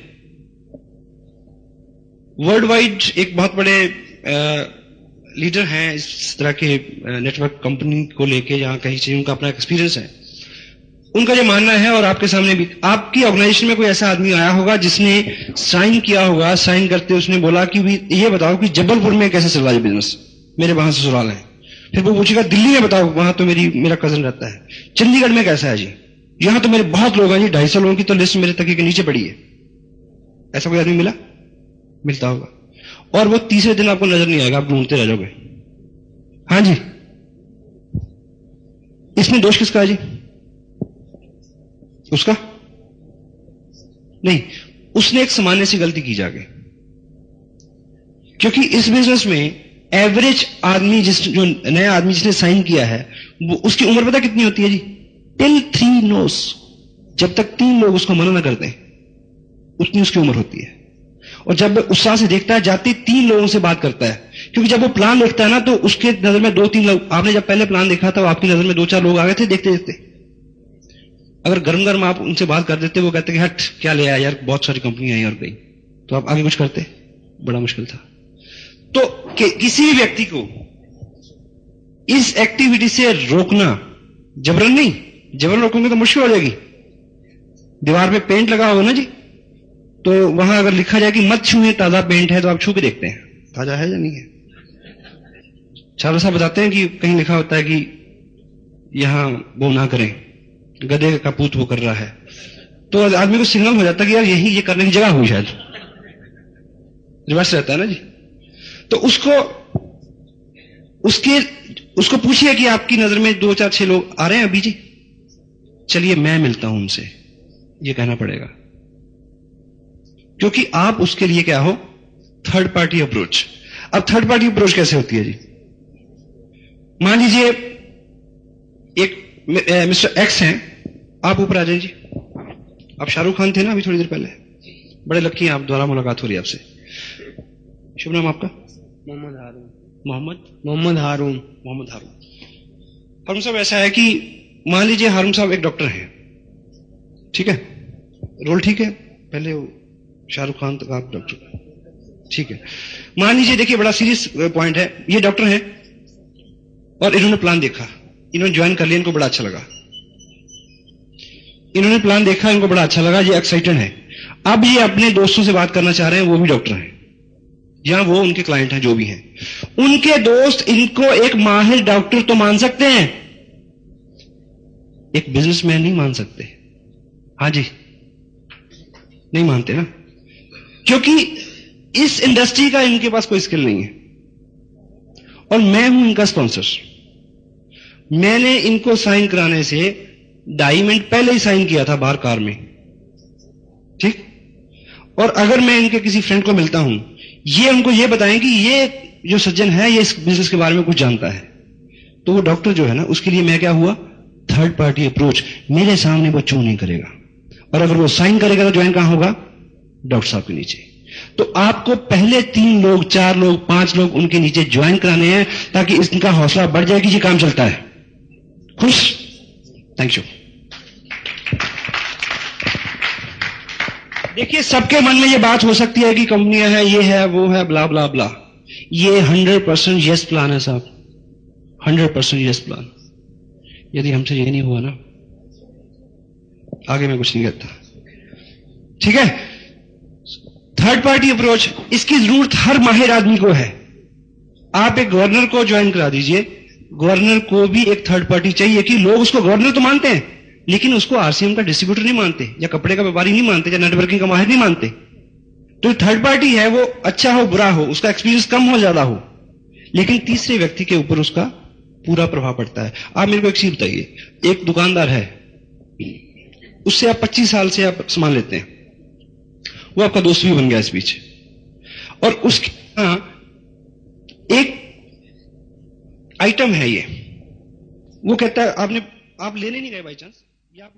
वर्ल्ड वाइड एक बहुत बड़े लीडर हैं इस तरह के नेटवर्क कंपनी को लेके, जहां कहीं से उनका अपना एक्सपीरियंस है। उनका जो मानना है, और आपके सामने भी, आपकी ऑर्गेनाइजेशन में कोई ऐसा आदमी आया होगा जिसने साइन किया होगा, साइन करते उसने बोला कि भी ये बताओ कि जबलपुर में कैसे चल रहा है बिजनेस, मेरे वहां से ससुराल है। फिर वो पूछेगा दिल्ली में बताओ, वहां तो मेरा कजन रहता है। चंडीगढ़ में कैसा है जी, यहां तो मेरे बहुत लोग हैं जी, 250 लोगों की तो लिस्ट मेरे तकिए के नीचे पड़ी है। ऐसा कोई आदमी मिलता होगा, और वो तीसरे दिन आपको नजर नहीं आएगा, आप ढूंढते रह जाओगे। हाँ जी, इसमें दोष किसका है जी? उसका नहीं, उसने एक सामान्य सी गलती की जाके, क्योंकि इस बिजनेस में एवरेज आदमी जो नया आदमी जिसने साइन किया है, वो उसकी उम्र पता कितनी होती है जी? टिल 3 नोस, जब तक 3 लोग उसको मना ना करते उतनी उसकी उम्र होती है। और जब उत्साह से देखता है, जाते 3 लोगों से बात करता है, क्योंकि जब वो प्लान देखता है ना, तो उसके नजर में 2-3 लोग, आपने जब पहले प्लान देखा था, आपकी नजर में 2-4 लोग आ गए थे देखते देखते। अगर गरम गरम आप उनसे बात कर देते, वो कहते कि हट क्या ले आया यार, बहुत सारी कंपनी आई और गई, तो आप आगे कुछ करते, बड़ा मुश्किल था। तो किसी भी व्यक्ति को इस एक्टिविटी से रोकना, जबरन नहीं, जबरन रोकोगे तो मुश्किल हो जाएगी। दीवार पे पेंट लगा होगा ना जी, तो वहां अगर लिखा जाए कि मत छूए, ताजा पेंट है, तो आप छू के देखते हैं ताजा है या नहीं है। चारों साहब बताते हैं कि कहीं लिखा होता है कि यहां वो ना करें, गधे का पूत वो कर रहा है, तो आदमी को सिग्नल हो जाता है कि यार यही ये करने की जगह हुई, शायद रिवर्स रहता है ना जी। तो उसको पूछिए कि आपकी नजर में 2-4-6 लोग आ रहे हैं अभी जी, चलिए मैं मिलता हूं उनसे, ये कहना पड़ेगा, क्योंकि आप उसके लिए क्या हो? Third party approach. अब थर्ड पार्टी अप्रोच कैसे होती है जी? मान लीजिए एक मिस्टर एक्स हैं, आप ऊपर आ जाइए जी। आप शाहरुख खान थे ना अभी थोड़ी देर पहले, बड़े लकी हैं आप, दोबारा मुलाकात हो रही है आपसे। शुभ नाम आपका?
मोहम्मद हारून।
मोहम्मद हारून हारून साहब, ऐसा है कि मान लीजिए हारून साहब एक डॉक्टर हैं, ठीक है, रोल ठीक है, पहले शाहरुख खान तक आप डॉक्टर, ठीक है। मान लीजिए, देखिए बड़ा सीरियस पॉइंट है, ये डॉक्टर हैं और इन्होंने प्लान देखा, इन्होंने ज्वाइन कर लिया, इनको बड़ा अच्छा लगा, इन्होंने प्लान देखा, इनको बड़ा अच्छा लगा, ये एक्साइटेड है। अब ये अपने दोस्तों से बात करना चाह रहे हैं, वो भी डॉक्टर हैं या वो उनके क्लाइंट हैं, जो भी हैं, उनके दोस्त इनको एक माहिर डॉक्टर तो मान सकते हैं, एक बिजनेसमैन नहीं मान सकते। हाँ जी, नहीं मानते ना, क्योंकि इस इंडस्ट्री का इनके पास कोई स्किल नहीं है। और मैं हूं इनका स्पॉन्सर, मैंने इनको साइन कराने से 2.5 मिनट पहले ही साइन किया था बाहर कार में, ठीक। और अगर मैं इनके किसी फ्रेंड को मिलता हूं, ये उनको ये बताएं कि ये जो सज्जन है ये इस बिजनेस के बारे में कुछ जानता है, तो वो डॉक्टर जो है ना, उसके लिए मैं क्या हुआ? Third party approach. मेरे सामने वो चू नहीं करेगा, और अगर वो साइन करेगा तो ज्वाइन कहां होगा? डॉक्टर साहब के नीचे। तो आपको पहले 3 लोग, 4 लोग, 5 लोग उनके नीचे ज्वाइन कराने हैं, ताकि इनका हौसला बढ़ जाए कि ये काम चलता है। खुश? Thank you. देखिए, सबके मन में ये बात हो सकती है कि कंपनियां हैं, ये है, वो है, ब्ला ब्ला ब्ला। ये 100% यस प्लान है साहब, 100% यस प्लान। यदि हमसे ये नहीं हुआ ना, आगे मैं कुछ नहीं कहता, ठीक है। थर्ड पार्टी अप्रोच, इसकी जरूरत हर माहिर आदमी को है। आप एक गवर्नर को ज्वाइन करा दीजिए, गवर्नर को भी एक थर्ड पार्टी चाहिए, कि लोग उसको गवर्नर तो मानते हैं, लेकिन उसको आरसीएम का डिस्ट्रीब्यूटर नहीं मानते, या कपड़े का व्यापारी नहीं मानते, या नेटवर्किंग का माहिर नहीं मानते। तो थर्ड पार्टी है, वो अच्छा हो बुरा हो, उसका एक्सपीरियंस कम हो ज्यादा हो, लेकिन तीसरे व्यक्ति के ऊपर उसका पूरा प्रभाव पड़ता है। आप मेरे को एक चीज बताइए, एक दुकानदार है, उससे आप 25 साल से आप सामान लेते हैं, वो आपका दोस्त भी बन गया इस बीच, और उसके एक आइटम है ये, वो कहता है आप लेने नहीं गए बाई चांस, या आप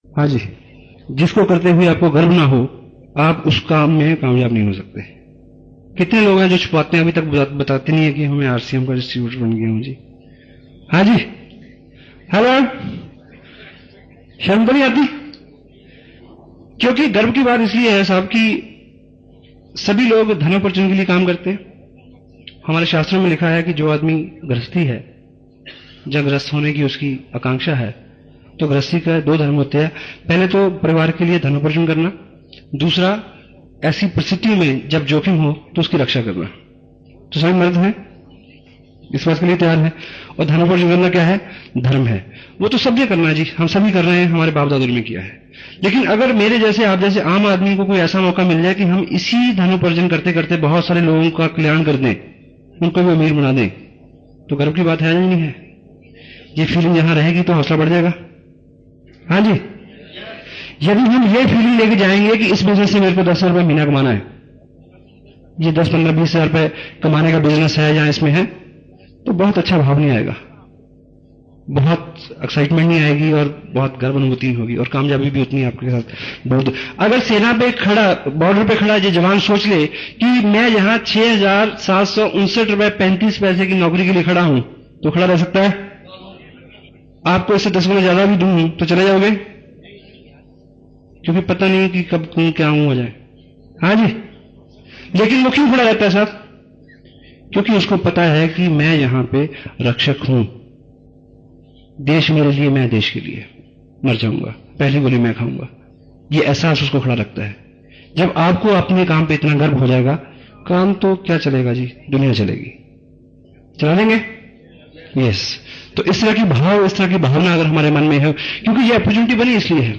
हाँ जी, जिसको करते हुए आपको गर्व ना हो, आप उस काम में कामयाब नहीं हो सकते। कितने लोग हैं जो छुपाते हैं, अभी तक बताते नहीं है कि हमें आरसीएम का डिस्ट्रीब्यूटर बन गया हूं जी। हाँ जी, हेलो, शर्म तो नहीं आती? क्योंकि गर्व की बात इसलिए है साहब कि सभी लोग धनोपार्जन के लिए काम करते हैं। हमारे शास्त्रों में लिखा है कि जो आदमी गृहस्थी है, जब गृहस्थ होने की उसकी आकांक्षा है, तो गृहस्थी का दो धर्म होते हैं। पहले तो परिवार के लिए धनोपार्जन करना, दूसरा ऐसी परिस्थितियों में जब जोखिम हो तो उसकी रक्षा करना। तो सभी मर्द हैं, इस बात के लिए तैयार है। और धनोपार्जन करना क्या है? धर्म है। वो तो सबने करना है जी, हम सभी कर रहे हैं, हमारे बाप दादों ने किया है। लेकिन अगर मेरे जैसे, आप जैसे आम आदमी को कोई ऐसा मौका मिल जाए कि हम इसी धनोपार्जन करते करते बहुत सारे लोगों का कल्याण कर दें, उनको भी अमीर बना दें, तो गर्व की बात है या नहीं है? ये फीलिंग यहां रहेगी तो हौसला बढ़ जाएगा। हाँ जी, यदि हम ये फीलिंग लेके जाएंगे कि इस बिजनेस से मेरे को 10 रुपए महीना कमाना है, ये 10, 15, 20 हजार रुपए कमाने का बिजनेस है या इसमें है, तो बहुत अच्छा भाव नहीं आएगा, बहुत एक्साइटमेंट नहीं आएगी और बहुत गर्व अनुभूति नहीं होगी और कामयाबी भी उतनी आपके साथ बहुत। अगर सेना पे खड़ा, बॉर्डर पे खड़ा ये जवान सोच ले कि मैं यहां 6,759 रुपए 35 पैसे की नौकरी के लिए खड़ा हूं, तो खड़ा रह सकता है? आपको इससे 10 गुना ज्यादा भी दूं तो चले जाओगे? क्योंकि पता नहीं कि कब कौन क्या हो जाए। हाँ जी, लेकिन वो क्यों खड़ा रहता है साहब? क्योंकि उसको पता है कि मैं यहां पे रक्षक हूं, देश मेरे लिए, मैं देश के लिए मर जाऊंगा, पहली गोली मैं खाऊंगा। ये एहसास उसको खड़ा रखता है। जब आपको अपने काम पे इतना गर्व हो जाएगा, काम तो क्या चलेगा जी, दुनिया चलेगी। चला लेंगे? यस। तो इस तरह की भाव, इस तरह की भावना अगर हमारे मन में है, क्योंकि ये अपॉर्चुनिटी बनी इसलिए है,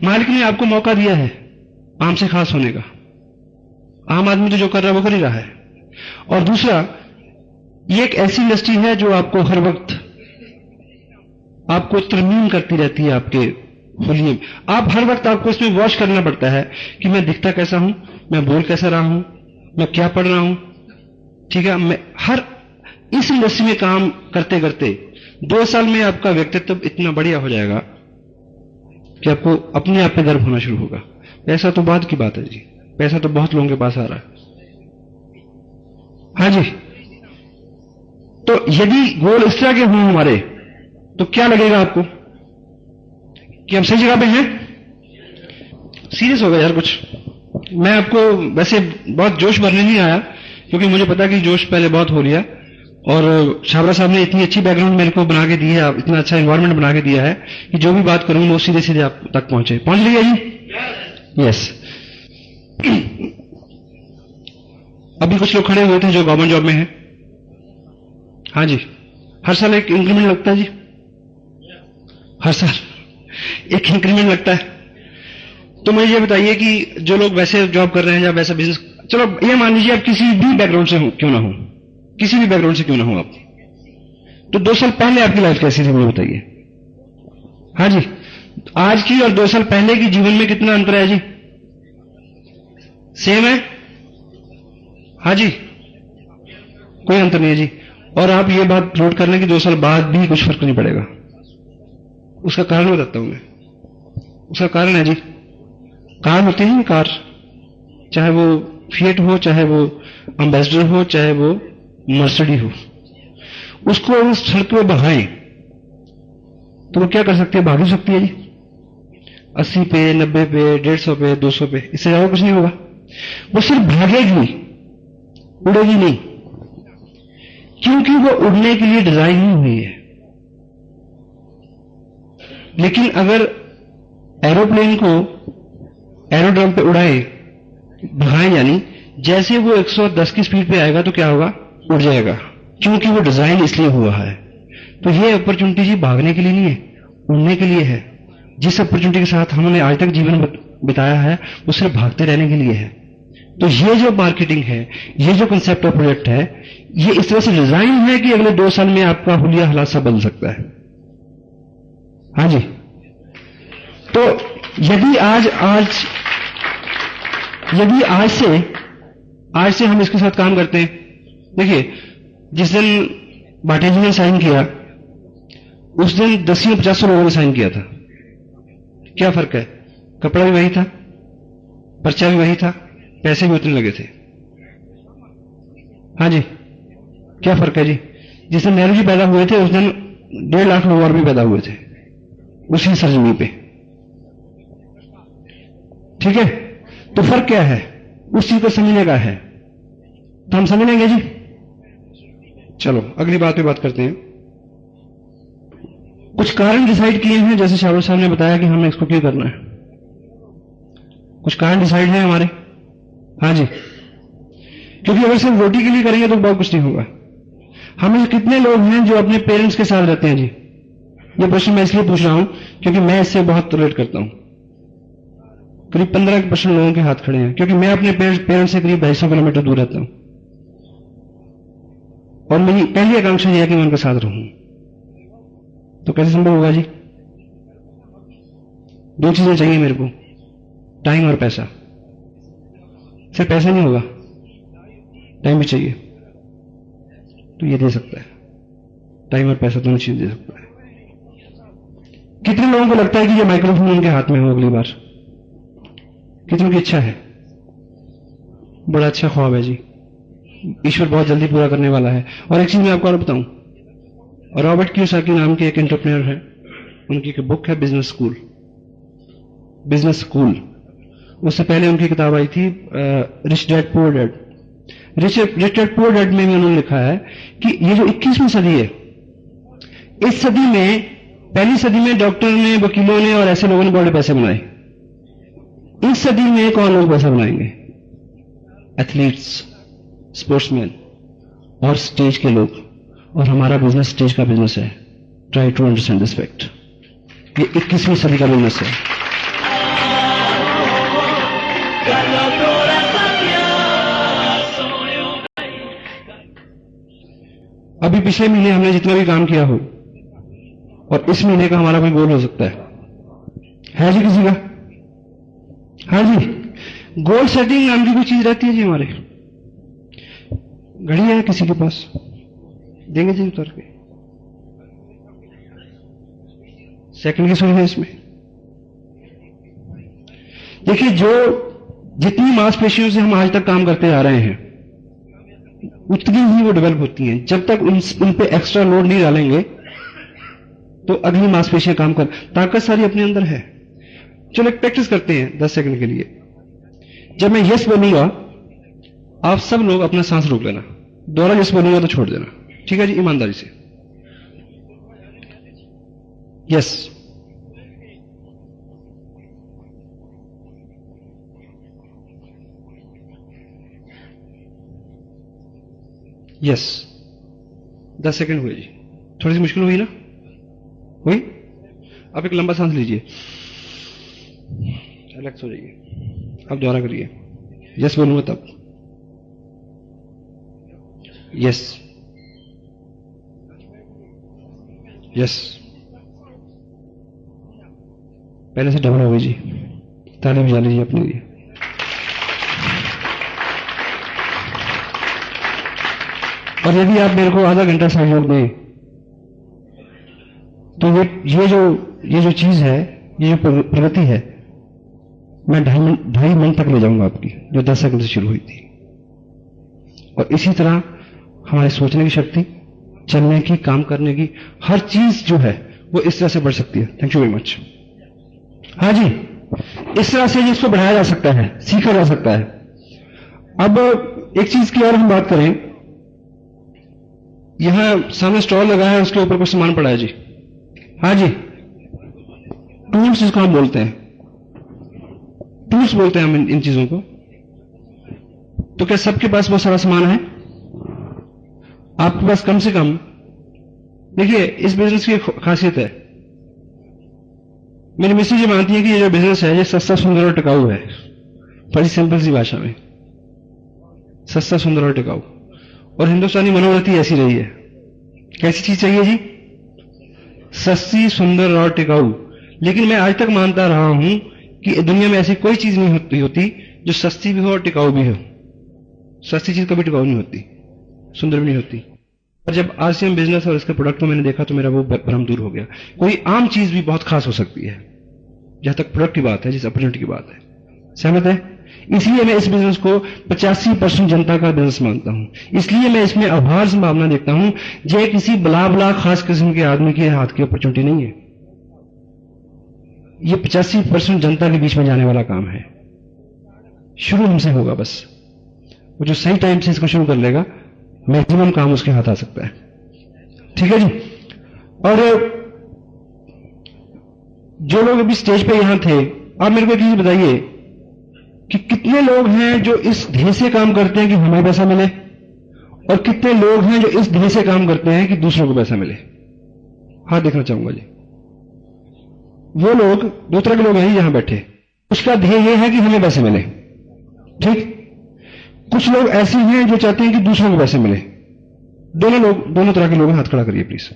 मालिक ने आपको मौका दिया है आम से खास होने का। आम आदमी तो जो कर रहा है वो कर ही रहा है। और दूसरा, ये एक ऐसी इंडस्ट्री है जो आपको हर वक्त आपको तरमीम करती रहती है, आपके हुलिये। आप हर वक्त आपको इसमें वॉच करना पड़ता है कि मैं दिखता कैसा हूं, मैं बोल कैसा रहा हूं, मैं क्या पढ़ रहा हूं, ठीक है। मैं हर इस इंडस्ट्री में काम करते करते 2 साल में आपका व्यक्तित्व इतना बढ़िया हो जाएगा कि आपको अपने आप पे गर्व होना शुरू होगा। पैसा तो बाद की बात है जी, पैसा तो बहुत लोगों के पास आ रहा है। हाँ जी, तो यदि गोल इस तरह के हों हमारे, तो क्या लगेगा आपको कि हम सही जगह पे हैं? सीरियस हो गया यार कुछ। मैं आपको वैसे बहुत जोश भरने नहीं आया, क्योंकि मुझे पता कि जोश पहले बहुत हो लिया, और छाबरा साहब ने इतनी अच्छी बैकग्राउंड मेरे को बना के दी है, इतना अच्छा एनवायरनमेंट बना के दिया है कि जो भी बात करूं वो सीधे सीधे आप तक पहुंच रही है जी। यस। अभी कुछ लोग खड़े हुए थे जो गवर्नमेंट जॉब में हैं। हाँ जी, हर साल एक इंक्रीमेंट लगता है जी, हर साल एक इंक्रीमेंट लगता है। तो मुझे ये बताइए कि जो लोग वैसे जॉब कर रहे हैं या वैसा बिजनेस, चलो ये मान लीजिए आप किसी भी बैकग्राउंड से हो, क्यों ना हो, किसी भी बैकग्राउंड से क्यों ना हो आप, तो 2 साल पहले आपकी लाइफ कैसी थी मुझे बताइए। हाँ जी, आज की और 2 साल पहले की जीवन में कितना अंतर है जी? सेम है? हाँ जी, कोई अंतर नहीं है जी। और आप ये बात नोट कर लें कि 2 साल बाद भी कुछ फर्क नहीं पड़ेगा। उसका कारण बताता हूं मैं। उसका कारण है जी, कार होती है, कार, चाहे वो फिएट हो, चाहे वो एम्बेसडर हो, चाहे वो मर्सिडीज हो, उसको उस सड़क पे भगाएं तो वो क्या कर सकती है? भाग ही सकती है जी, 80 पे, 90 पे, 150 पे, 200 पे, इससे ज्यादा कुछ नहीं होगा। वो सिर्फ भागेगी, उड़ेगी नहीं, क्योंकि वो उड़ने के लिए डिजाइन नहीं हुई है। लेकिन अगर एरोप्लेन को एरोड्रम पे उड़ाए, भगाएं, यानी जैसे वो 110 की स्पीड पे आएगा तो क्या होगा? उड़ जाएगा, क्योंकि वो डिजाइन इसलिए हुआ है। तो ये अपॉर्चुनिटी जी भागने के लिए नहीं है, उड़ने के लिए है। जिस अपॉर्चुनिटी के साथ हमने आज तक जीवन बिताया है वो सिर्फ भागते रहने के लिए है। तो ये जो मार्केटिंग है, ये जो कंसेप्ट ऑफ प्रोडक्ट है, ये इस तरह से डिजाइन है कि अगले 2 साल में आपका हुलिया हालात सा बदल सकता है। हाँ जी, तो यदि आज से हम इसके साथ काम करते हैं। देखिए, जिस दिन भाटिया जी ने साइन किया, उस दिन 10 या 50 लोगों ने साइन किया था। क्या फर्क है? कपड़ा भी वही था, पर्चा भी वही था, पैसे भी उतने लगे थे। हाँ जी, क्या फर्क है जी? जिस दिन नेहरू जी पैदा हुए थे उस दिन 1.5 लाख लोग और भी पैदा हुए थे उसी सरजमी पे। ठीक है, तो फर्क क्या है, उस चीज को समझने का है, तो हम समझ लेंगे जी। चलो अगली बात पे बात करते हैं। कुछ कारण डिसाइड किए हैं, जैसे शाहरुख साहब ने बताया कि हमें इसको क्यों करना है। कुछ कारण डिसाइड है हमारे, हाँ जी, क्योंकि अगर सिर्फ रोटी के लिए करेंगे तो बहुत कुछ नहीं होगा। हमें कितने लोग हैं जो अपने पेरेंट्स के साथ रहते हैं जी? ये प्रश्न मैं इसलिए पूछ रहा हूं क्योंकि मैं इससे बहुत रिलेट करता हूं। करीब 15% लोगों के हाथ खड़े हैं, क्योंकि मैं अपने पेरेंट्स से करीब 250 किलोमीटर दूर रहता हूं और मेरी पहली आकांक्षा यह है कि मैं उनके साथ रहूं। तो कैसे संभव होगा जी? दो चीजें चाहिए मेरे को, टाइम और पैसा। सिर्फ पैसा नहीं होगा, टाइम भी चाहिए, तो ये दे सकता है, टाइम और पैसा दोनों चीज दे सकता है। कितने लोगों को लगता है कि ये माइक्रोफोन उनके हाथ में हो अगली बार? कितनों की इच्छा है? बड़ा अच्छा ख्वाब है जी, ईश्वर बहुत जल्दी पूरा करने वाला है। और एक चीज मैं आपको और बताऊं, रॉबर्ट कियोसाकी नाम के एक एंटरप्रेन्योर है, उनकी एक बुक है बिजनेस स्कूल। बिजनेस स्कूल, उससे पहले उनकी किताब आई थी rich dad poor dad. Rich dad poor dad में भी उन्होंने लिखा है कि ये जो 21वीं सदी है, इस सदी में, पहली सदी में डॉक्टर ने, वकीलों ने और ऐसे लोगों ने बड़े पैसे बनाए। इस सदी में कौन लोग पैसा बनाएंगे? एथलीट्स, स्पोर्ट्समैन और स्टेज के लोग। और हमारा बिजनेस स्टेज का बिजनेस है। Try to understand this fact. ये 21वीं सदी का बिजनेस है। अभी पिछले महीने हमने जितना भी काम किया हो और इस महीने का हमारा कोई गोल हो सकता है जी किसी का? हाँ जी, गोल सेटिंग नाम की कोई चीज रहती है जी हमारे। घड़ी है किसी के पास? देंगे जी उतर के। सेकंड की सुनी है इसमें। देखिए, जो जितनी मांसपेशियों से हम आज तक काम करते आ रहे हैं उतनी ही वो डेवलप होती हैं। जब तक उन पे एक्स्ट्रा लोड नहीं डालेंगे तो अगली मांसपेशियां काम कर, ताकत सारी अपने अंदर है। चलो एक प्रैक्टिस करते हैं 10 सेकंड के लिए। जब मैं यस बोलूंगा आप सब लोग अपना सांस रोक लेना, दोबारा यस बोलूंगा तो छोड़ देना, ठीक है जी? ईमानदारी से। Yes, yes. 10 सेकंड हुए जी। थोड़ी सी मुश्किल हुई ना? हुई? आप एक लंबा सांस लीजिए, रिलैक्स हो जाइए। अब दोबारा करिए, यस बोलूंगा तब। Yes, yes. पहले से डबल हो गई जी। ताली बजा लीजिए अपने लिए। और यदि आप मेरे को आधा घंटा सहयोग दें तो ये जो चीज है, ये जो प्रगति है, मैं 2.5 मिनट तक ले जाऊंगा आपकी, जो 10 सेकंड से शुरू हुई थी। और इसी तरह हमारे सोचने की शक्ति, चलने की, काम करने की, हर चीज जो है वो इस तरह से बढ़ सकती है। Thank you very much. हाँ जी, इस तरह से इसको बढ़ाया जा सकता है, सीखा जा सकता है। अब एक चीज की और हम बात करें, यहां सामने स्टॉल लगा है, उसके ऊपर कुछ सामान पड़ा है जी। हाँ जी, टूल्स जिसको हम बोलते हैं, टूल्स बोलते हैं हम इन चीजों को। तो क्या सबके पास बहुत सारा सामान है? आपके पास कम से कम, देखिए इस बिजनेस की खासियत है, मेरी मिसेज ये मानती है कि ये जो बिजनेस है ये सस्ता, सुंदर और टिकाऊ है। बड़ी सिंपल सी भाषा में, सस्ता, सुंदर और टिकाऊ। और हिंदुस्तानी मनोवृत्ति ऐसी रही है। कैसी चीज चाहिए जी? सस्ती, सुंदर और टिकाऊ। लेकिन मैं आज तक मानता रहा हूं कि दुनिया में ऐसी कोई चीज नहीं होती जो सस्ती भी हो और टिकाऊ भी हो। सस्ती चीज कभी टिकाऊ नहीं होती, सुंदर भी नहीं होती। और जब आरसीएम बिजनेस और इसके प्रोडक्ट को मैंने देखा तो मेरा वो भ्रम दूर हो गया। कोई आम चीज भी बहुत खास हो सकती है, जहां तक प्रोडक्ट की बात है, जिस अपॉर्चुनिटी की बात है। सहमत है? इसलिए मैं इस बिजनेस को 85% जनता का बिजनेस मानता हूं। इसलिए मैं इसमें अभार संभावना देखता हूं। ये किसी बला बला खास किस्म के आदमी के हाथ की अपॉर्चुनिटी नहीं है। ये 85% जनता के बीच में जाने वाला काम है।
शुरू हमसे होगा बस। वो जो सही टाइम से इसको शुरू कर लेगा, मैक्सिमम काम उसके हाथ आ सकता है। ठीक है जी। और जो लोग अभी स्टेज पे यहां थे, आप मेरे को एक चीज बताइए कि कितने लोग हैं जो इस ध्येय से काम करते हैं कि हमें पैसा मिले, और कितने लोग हैं जो इस ध्येय से काम करते हैं कि दूसरों को पैसा मिले? हाथ देखना चाहूंगा जी। वो लोग, दो तरह के लोग हैं यहां बैठे। उसका ध्येय यह है कि हमें पैसे मिले, ठीक। कुछ लोग ऐसे हैं जो चाहते हैं कि दूसरों को पैसे मिले। दोनों तरह के लोग, हाथ खड़ा करिए प्लीज।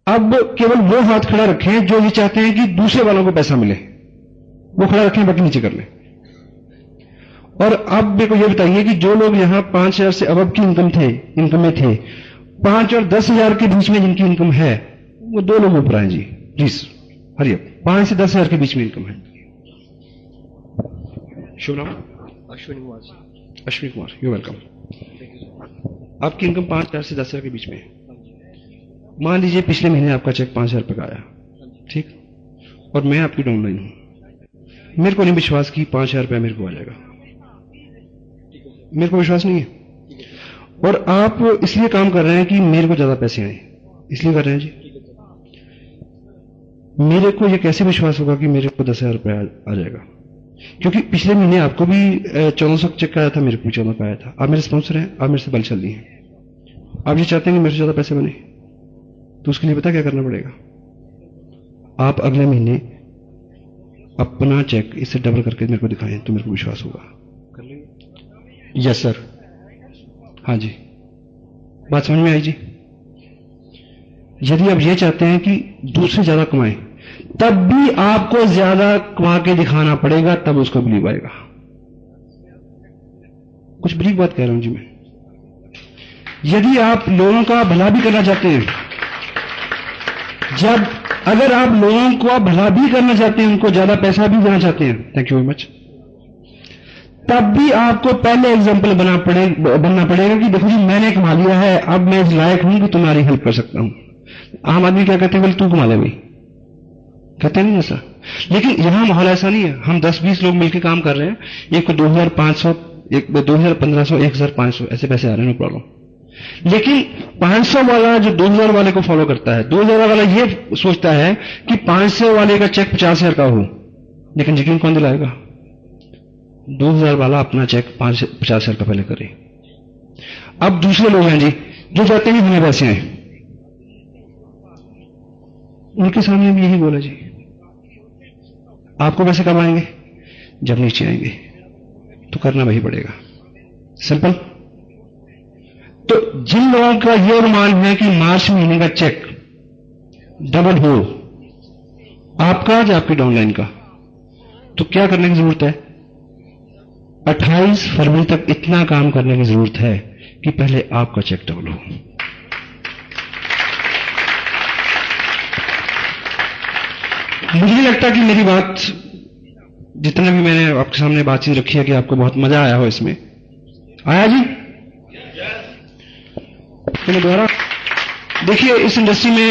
अब केवल वो हाथ खड़ा रखें जो ये चाहते हैं कि दूसरे वालों को पैसा मिले, वो खड़ा रखें, बाकी नीचे कर लें। और अब मेरे को ये बताइए कि जो लोग यहां 5,000 से अबव की इनकम में थे, 5 और 10,000 के बीच में जिनकी इनकम है, वो दो लोग ऊपर आए जी प्लीज। हरियप, 5 से 10,000 के बीच में इनकम है। शुभ नाम?
अश्विनी कुमार।
Ashwini Kumar, you welcome. आपकी इनकम 5,000 से 10,000 के बीच में है। मान लीजिए पिछले महीने आपका चेक 5,000 रुपये का आया, ठीक, और मैं आपकी डाउनलाइन हूं। मेरे को नहीं विश्वास कि 5,000 रुपया मेरे को आ जाएगा, मेरे को विश्वास नहीं है। और आप इसलिए काम कर रहे हैं कि मेरे को ज्यादा पैसे आए, इसलिए कर रहे हैं जी। मेरे को यह कैसे विश्वास होगा कि मेरे को 10,000 रुपया आ जाएगा? क्योंकि पिछले महीने आपको भी 1400 चेक आया था, मेरे को 1400 का आया था। आप मेरे स्पॉन्सर हैं, आप मेरे से बल चल रही हैं। आप ये चाहते हैं कि मेरे से ज्यादा पैसे बने, तो उसके लिए पता क्या करना पड़ेगा? आप अगले महीने अपना चेक इससे डबल करके मेरे को दिखाएं, तो मेरे को विश्वास होगा। कर लेंगे? Yes sir. हाँ जी, बात समझ में आई जी। यदि आप ये चाहते हैं कि दूसरे ज्यादा कमाएं, तब भी आपको ज्यादा कमा के दिखाना पड़ेगा, तब उसको बिलीव आएगा। कुछ बड़ी बात कह रहा हूं जी मैं। यदि आप लोगों का भला भी करना चाहते हैं, अगर आप लोगों को भला भी करना चाहते हैं, उनको ज्यादा पैसा भी देना चाहते हैं, थैंक यू वेरी मच, तब भी आपको पहले एग्जाम्पल बनना पड़ेगा कि देखो जी मैंने कमा लिया है, अब मैं इस लायक हूं कि तुम्हारी हेल्प कर सकता हूं। आम आदमी क्या कहते हैं, बोले तू कमा ले भाई, कहते नहीं ऐसा। लेकिन यहां माहौल ऐसा नहीं है। हम 10-20 लोग मिलकर काम कर रहे हैं, एक को 2,500, एक 2,1500, 1,500 ऐसे पैसे आ रहे हैं, नो प्रॉब्लम। लेकिन 500 वाला जो 2,000 वाले को फॉलो करता है, 2,000 वाला ये सोचता है कि 500 वाले का चेक 50,000 का हो, लेकिन यकीन कौन दिलाएगा? 2,000 वाला अपना चेक 50,000 का पहले करे। अब दूसरे लोग हैं जी जो चाहते हैं हमें पैसे आए, उनके सामने भी यही बोला जी, आपको पैसे कब आएंगे? जब नीचे आएंगे, तो करना वही पड़ेगा, सिंपल। तो जिन लोगों का यह अनुमान है कि मार्च महीने का चेक डबल हो, आपका या आपकी डाउनलाइन का, तो क्या करने की जरूरत है? 28 फरवरी तक इतना काम करने की जरूरत है कि पहले आपका चेक डबल हो। मुझे नहीं लगता कि मेरी बात, जितना भी मैंने आपके सामने बातचीत रखी है, कि आपको बहुत मजा आया हो इसमें। आया जी? दोबारा देखिए, इस इंडस्ट्री में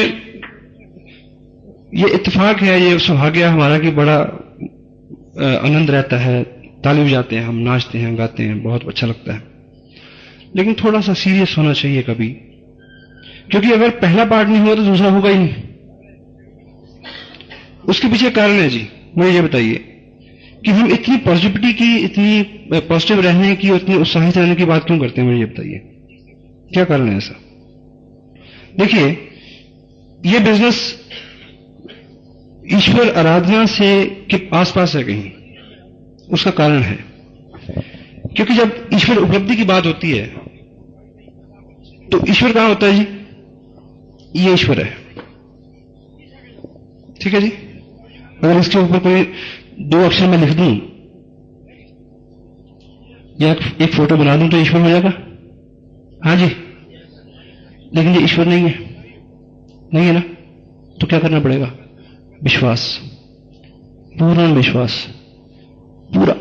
ये इत्तेफाक है, ये सौभाग्य है हमारा कि बड़ा आनंद रहता है, ताली बजाते हैं हम, नाचते हैं, गाते हैं, बहुत अच्छा लगता है। लेकिन थोड़ा सा सीरियस होना चाहिए कभी, क्योंकि अगर पहला पार्ट नहीं हुआ तो दूसरा होगा ही नहीं। उसके पीछे कारण है जी, मुझे ये बताइए कि हम इतनी पॉजिटिविटी की, इतनी पॉजिटिव रहने की, इतनी उत्साहित रहने की बात क्यों करते हैं? मुझे ये बताइए क्या कारण है ऐसा? देखिए, ये बिजनेस ईश्वर आराधना से के आसपास है कहीं, उसका कारण है क्योंकि जब ईश्वर उपलब्धि की बात होती है तो ईश्वर कहां होता है जी? ये ईश्वर है, ठीक है जी। अगर इसके ऊपर कोई 2 अक्षर में लिख दूं या एक फोटो बना दूं तो ईश्वर हो जाएगा? हाँ जी, लेकिन ये ईश्वर नहीं है, नहीं है ना? तो क्या करना पड़ेगा? विश्वास, पूर्ण विश्वास, पूरा।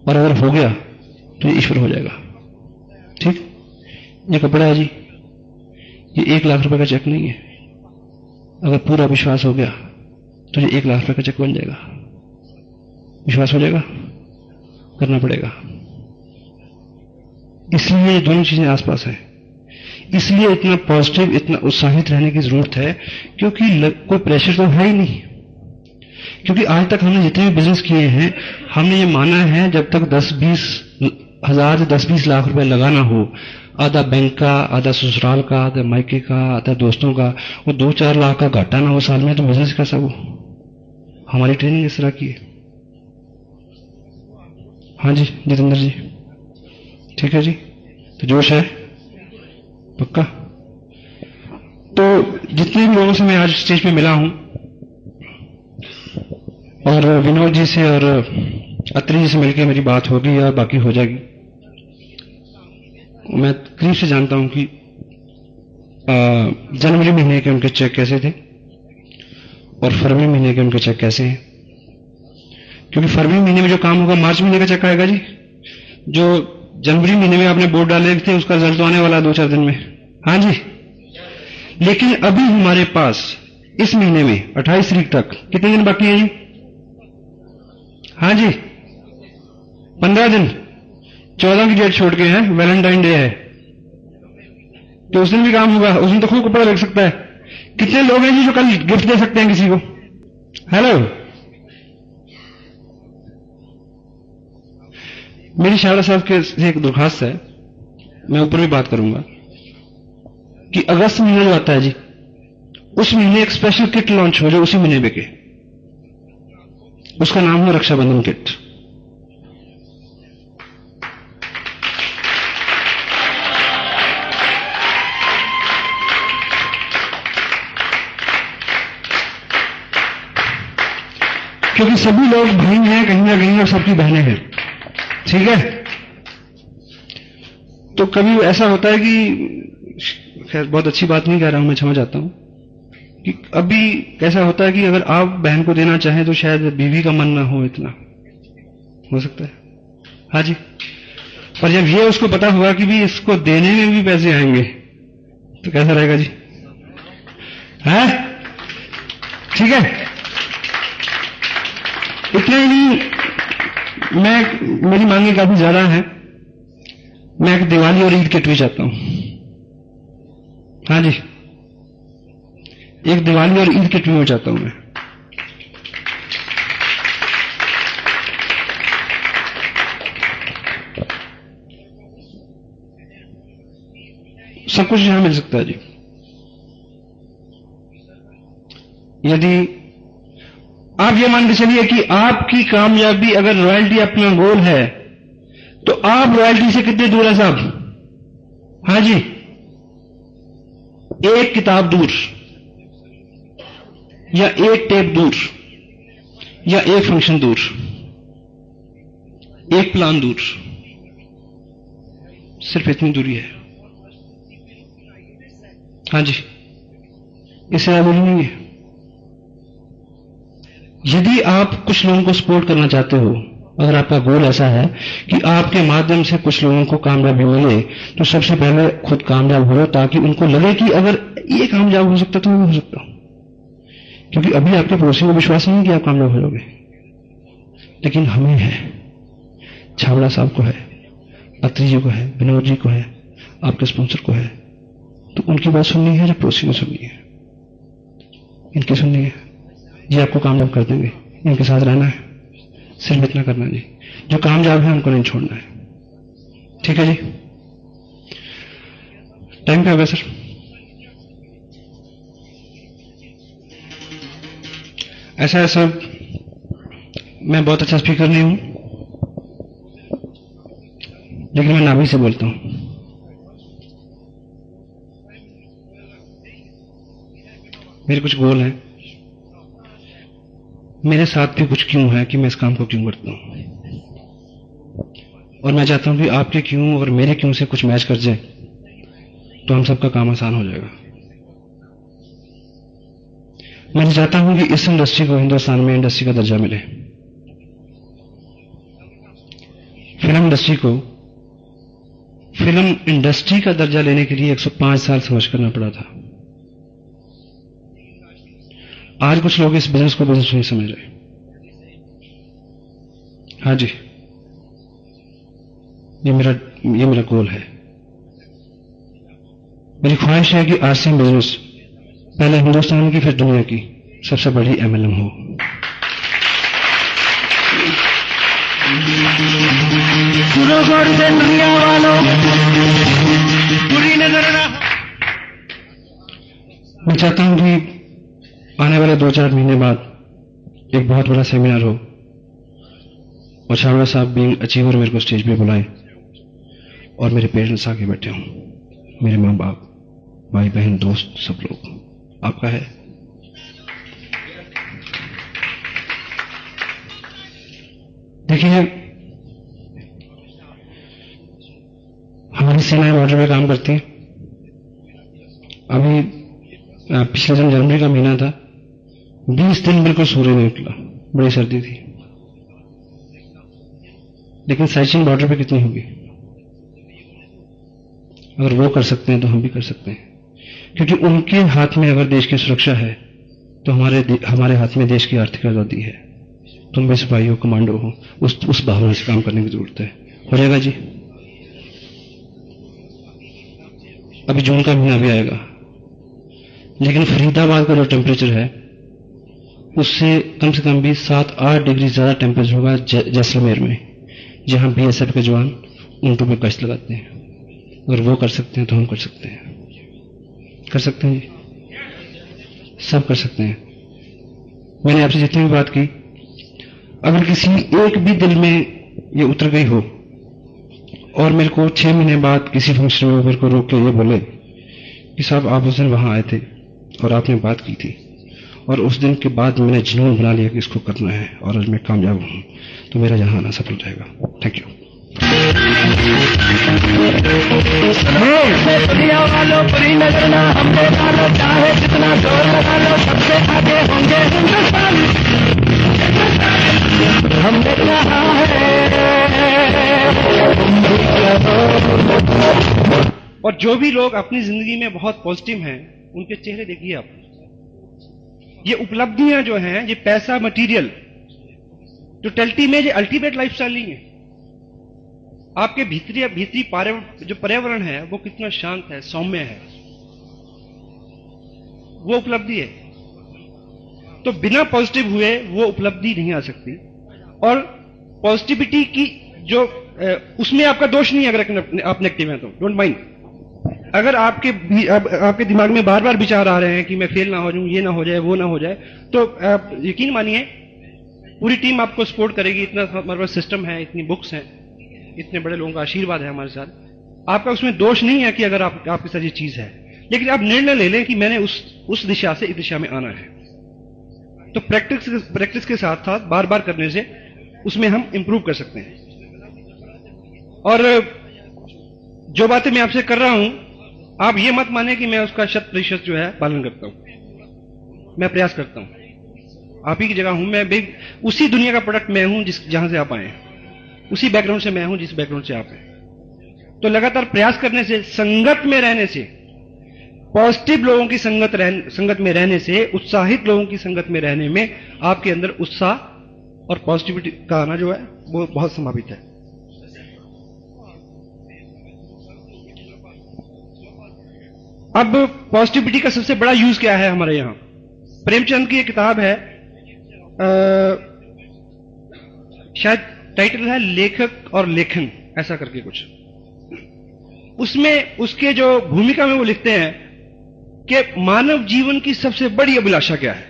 और अगर हो गया तो ये ईश्वर हो जाएगा, ठीक। ये कपड़ा है जी, ये 1 लाख रुपए का चेक नहीं है। अगर पूरा विश्वास हो गया तो ये 1 लाख रुपए का चेक बन जाएगा। विश्वास हो जाएगा? करना पड़ेगा। इसलिए ये दोनों चीजें आसपास है। इसलिए इतना पॉजिटिव, इतना उत्साहित रहने की जरूरत है, क्योंकि कोई प्रेशर तो है ही नहीं। क्योंकि आज तक हमने जितने भी बिजनेस किए हैं, हमने ये माना है जब तक 10-20 हजार से 10-20 लाख रुपए लगाना हो, आधा बैंक का, आधा ससुराल का, आधा मायके का, आधा दोस्तों का, वो 2-4 लाख का घाटा ना हो साल में, तो बिजनेस कैसा हो? हमारी ट्रेनिंग इस तरह की है। हाँ जी जितेंद्र जी, ठीक है जी, तो जोश है पक्का। तो जितने भी लोगों से मैं आज स्टेज पे मिला हूं, और विनोद जी से और अत्री जी से मिलकर मेरी बात होगी और बाकी हो जाएगी। मैं करीब से जानता हूं कि जनवरी महीने के उनके चेक कैसे थे और फरवरी महीने के उनके चेक कैसे हैं। क्योंकि फरवरी महीने में जो काम होगा, मार्च महीने का चेक आएगा जी। जो जनवरी महीने में आपने बोर्ड डाले थे, उसका रिजल्ट तो आने वाला 2-4 दिन में। हाँ जी, लेकिन अभी हमारे पास इस महीने में 28 तारीख तक कितने दिन बाकी है जी? हाँ जी 15 दिन। 14 की डेट छोड़ के हैं, वैलेंटाइन डे है, तो उस दिन भी काम होगा। उस दिन तो खूब कपड़ा लग सकता है। कितने लोग हैं जी जो कल गिफ्ट दे सकते हैं किसी को? हेलो, मेरी शाहरा साहब के से एक दरखास्त है, मैं ऊपर भी बात करूंगा, कि अगस्त महीना जो आता है जी, उस महीने एक स्पेशल किट लॉन्च हो जो उसी महीने बिके। उसका नाम है रक्षाबंधन किट। क्योंकि सभी लोग भाई हैं कहीं ना कहीं और सबकी बहनें हैं, ठीक है। तो कभी ऐसा होता है कि, खैर बहुत अच्छी बात नहीं कह रहा हूं मैं, क्षमा चाहता हूं, कि अभी कैसा होता है कि अगर आप बहन को देना चाहें तो शायद बीवी का मन ना हो, इतना हो सकता है। हाँ जी, पर जब ये उसको पता होगा कि भी इसको देने में भी पैसे आएंगे तो कैसा रहेगा जी? है ठीक है। इतना ही नहीं, मेरी मांगे काफी ज्यादा है। मैं एक दिवाली और ईद किट भी चाहता हूं। हाँ जी, एक दिवाली और ईद किट भी मैं चाहता हूं। मैं सब कुछ यहां मिल सकता है जी। यदि आप ये मान के चलिए कि आपकी कामयाबी अगर रॉयल्टी अपना गोल है, तो आप रॉयल्टी से कितने दूर है साहब? हाँ जी, एक किताब दूर, या एक टेप दूर, या एक फंक्शन दूर, एक प्लान दूर, सिर्फ इतनी दूरी है। हाँ जी, इससे ज्यादा दूरी नहीं है। यदि आप कुछ लोगों को सपोर्ट करना चाहते हो, अगर आपका गोल ऐसा है कि आपके माध्यम से कुछ लोगों को कामयाबी मिले, तो सबसे पहले खुद कामयाब हो, ताकि उनको लगे कि अगर ये कामयाब हो सकता तो मैं भी हो सकता हूं। क्योंकि अभी आपके पड़ोसी को विश्वास नहीं है कि आप कामयाब हो जाओगे, लेकिन हमें है, छावड़ा साहब को है, अत्री जी को है, विनोद जी को है, आपके स्पॉन्सर को है। तो उनकी बात सुननी है, जब पड़ोसी को सुननी है, इनकी सुननी है। ये आपको कामयाब कर देंगे, इनके साथ रहना है, सिर्फ इतना करना जी। जो कामयाब है उनको नहीं छोड़ना है, ठीक है जी। टाइम पे होगा सर? ऐसा है सर, मैं बहुत अच्छा स्पीकर नहीं हूं, लेकिन मैं नाभि से बोलता हूं। मेरे कुछ गोल हैं, मेरे साथ भी कुछ क्यों है कि मैं इस काम को क्यों करता हूं, और मैं चाहता हूं कि आपके क्यों और मेरे क्यों से कुछ मैच कर जाए, तो हम सबका काम आसान हो जाएगा। मैं चाहता हूं कि इस इंडस्ट्री को हिंदुस्तान में इंडस्ट्री का दर्जा मिले। फिल्म इंडस्ट्री को फिल्म इंडस्ट्री का दर्जा लेने के लिए 105 साल संघर्ष करना पड़ा था। आज कुछ लोग इस बिजनेस को बिजनेस नहीं समझ रहे। हाँ जी, ये मेरा गोल है। मेरी ख्वाहिश है कि आरसीएम बिजनेस पहले हिंदुस्तान की फिर दुनिया की सबसे बड़ी एमएलएम हो।
दुनिया वालों बुरी नजर ना।
मैं चाहता हूं कि आने वाले 2-4 महीने बाद एक बहुत बड़ा सेमिनार हो और छावड़ा साहब बीइंग अचीवर मेरे को स्टेज पे बुलाए और मेरे पेरेंट्स आके बैठे हों, मेरे माँ बाप, भाई बहन, दोस्त, सब लोग। आपका है? देखिए, हमारी सेनाएं बॉर्डर पे काम करती हैं। अभी पिछले जनवरी का महीना था, 20 दिन बिल्कुल सूर्य नहीं निकला, बड़ी सर्दी थी। लेकिन साइचिंग बॉर्डर पे कितनी होगी? अगर वो कर सकते हैं तो हम भी कर सकते हैं, क्योंकि उनके हाथ में अगर देश की सुरक्षा है तो हमारे हाथ में देश की आर्थिक आजादी है। तुम भी सिपाही हो, कमांडो हो, उस भावना से काम करने की जरूरत है। हो जाएगा जी। अभी जून का महीना भी आएगा, लेकिन फरीदाबाद का जो टेम्परेचर है उससे कम से कम भी 7-8 डिग्री ज्यादा टेम्परेचर होगा जैसलमेर में, जहां बीएसएफ के जवान ऊंटों पे गश्त लगाते हैं। अगर वो कर सकते हैं तो हम कर सकते हैं। कर सकते हैं जी, सब कर सकते हैं। मैंने आपसे जितनी भी बात की, अगर किसी एक भी दिल में ये उतर गई हो और मेरे को 6 महीने बाद किसी फंक्शन में मेरे को रोक के ये बोले कि साहब आप उस दिन वहां आए थे और आपने बात की थी और उस दिन के बाद मैंने जुनून बना लिया कि इसको करना है और आज मैं कामयाब हूं, तो मेरा यहाँ आना सफल रहेगा। Thank you.
दुनिया वालों बुरी नजर ना हमने डालो, चाहे जितना जोर लगा लो, सबसे आगे होंगे हिंदुस्तान। हमने कहा है।
और जो भी लोग अपनी जिंदगी में बहुत पॉजिटिव हैं, उनके चेहरे देखिए आप। ये उपलब्धियां जो हैं, ये पैसा, मटेरियल, टोटलिटी में ये अल्टीमेट लाइफस्टाइल नहीं है। आपके भीतरी जो पर्यावरण है वो कितना शांत है, सौम्य है, वो उपलब्धि है। तो बिना पॉजिटिव हुए वो उपलब्धि नहीं आ सकती। और पॉजिटिविटी की जो उसमें आपका दोष नहीं है। अगर आप नेगेटिव हैं तो डोंट माइंड। अगर आपके दिमाग में बार बार विचार आ रहे हैं कि मैं फेल ना हो जाऊं, ये ना हो जाए, वो ना हो जाए, तो आप यकीन मानिए पूरी टीम आपको सपोर्ट करेगी। इतना हमारे पास सिस्टम है, इतनी बुक्स हैं, इतने बड़े लोगों का आशीर्वाद है हमारे साथ। आपका उसमें दोष नहीं है कि अगर आपके साथ ये चीज है, लेकिन आप निर्णय ले लें कि मैंने उस दिशा से इस दिशा में आना है। तो प्रैक्टिस के साथ साथ बार बार करने से उसमें हम इंप्रूव कर सकते हैं। और जो बातें मैं आपसे कर रहा हूं, आप ये मत माने कि मैं उसका 100% जो है पालन करता हूं। मैं प्रयास करता हूं। आप ही की जगह हूं मैं, उसी दुनिया का प्रोडक्ट मैं हूं जहां से आप आए हैं, उसी बैकग्राउंड से मैं हूं जिस बैकग्राउंड से आप हैं। तो लगातार प्रयास करने से, संगत में रहने से, पॉजिटिव लोगों की संगत में रहने से, उत्साहित लोगों की संगत में रहने में आपके अंदर उत्साह और पॉजिटिविटी का आना जो है वो बहुत संभावित है। अब पॉजिटिविटी का सबसे बड़ा यूज क्या है हमारे यहां? प्रेमचंद की एक किताब है, शायद टाइटल है लेखक और लेखन, ऐसा करके कुछ। उसमें उसके जो भूमिका में वो लिखते हैं कि मानव जीवन की सबसे बड़ी अभिलाषा क्या है।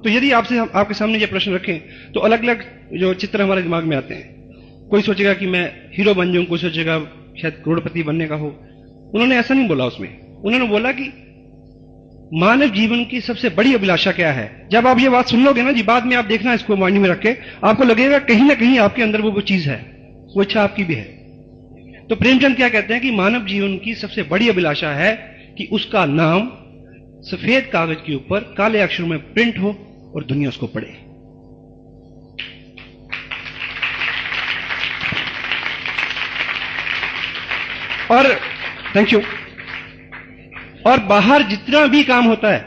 तो यदि आपके सामने ये प्रश्न रखें तो अलग अलग जो चित्र हमारे दिमाग में आते हैं। कोई सोचेगा कि मैं हीरो बन जाऊं, कोई सोचेगा शायद करोड़पति बनने का हो। उन्होंने ऐसा नहीं बोला उसमें। उन्होंने बोला कि मानव जीवन की सबसे बड़ी अभिलाषा क्या है। जब आप ये बात सुन लोगे ना जी, बाद में आप देखना इसको माइंड में रख के, आपको लगेगा कहीं ना कहीं आपके अंदर वो चीज है, वो इच्छा आपकी भी है। तो प्रेमचंद क्या कहते हैं कि मानव जीवन की सबसे बड़ी अभिलाषा है कि उसका नाम सफेद कागज के ऊपर काले अक्षरों में प्रिंट हो और दुनिया उसको पढ़े। और थैंक यू। और बाहर जितना भी काम होता है,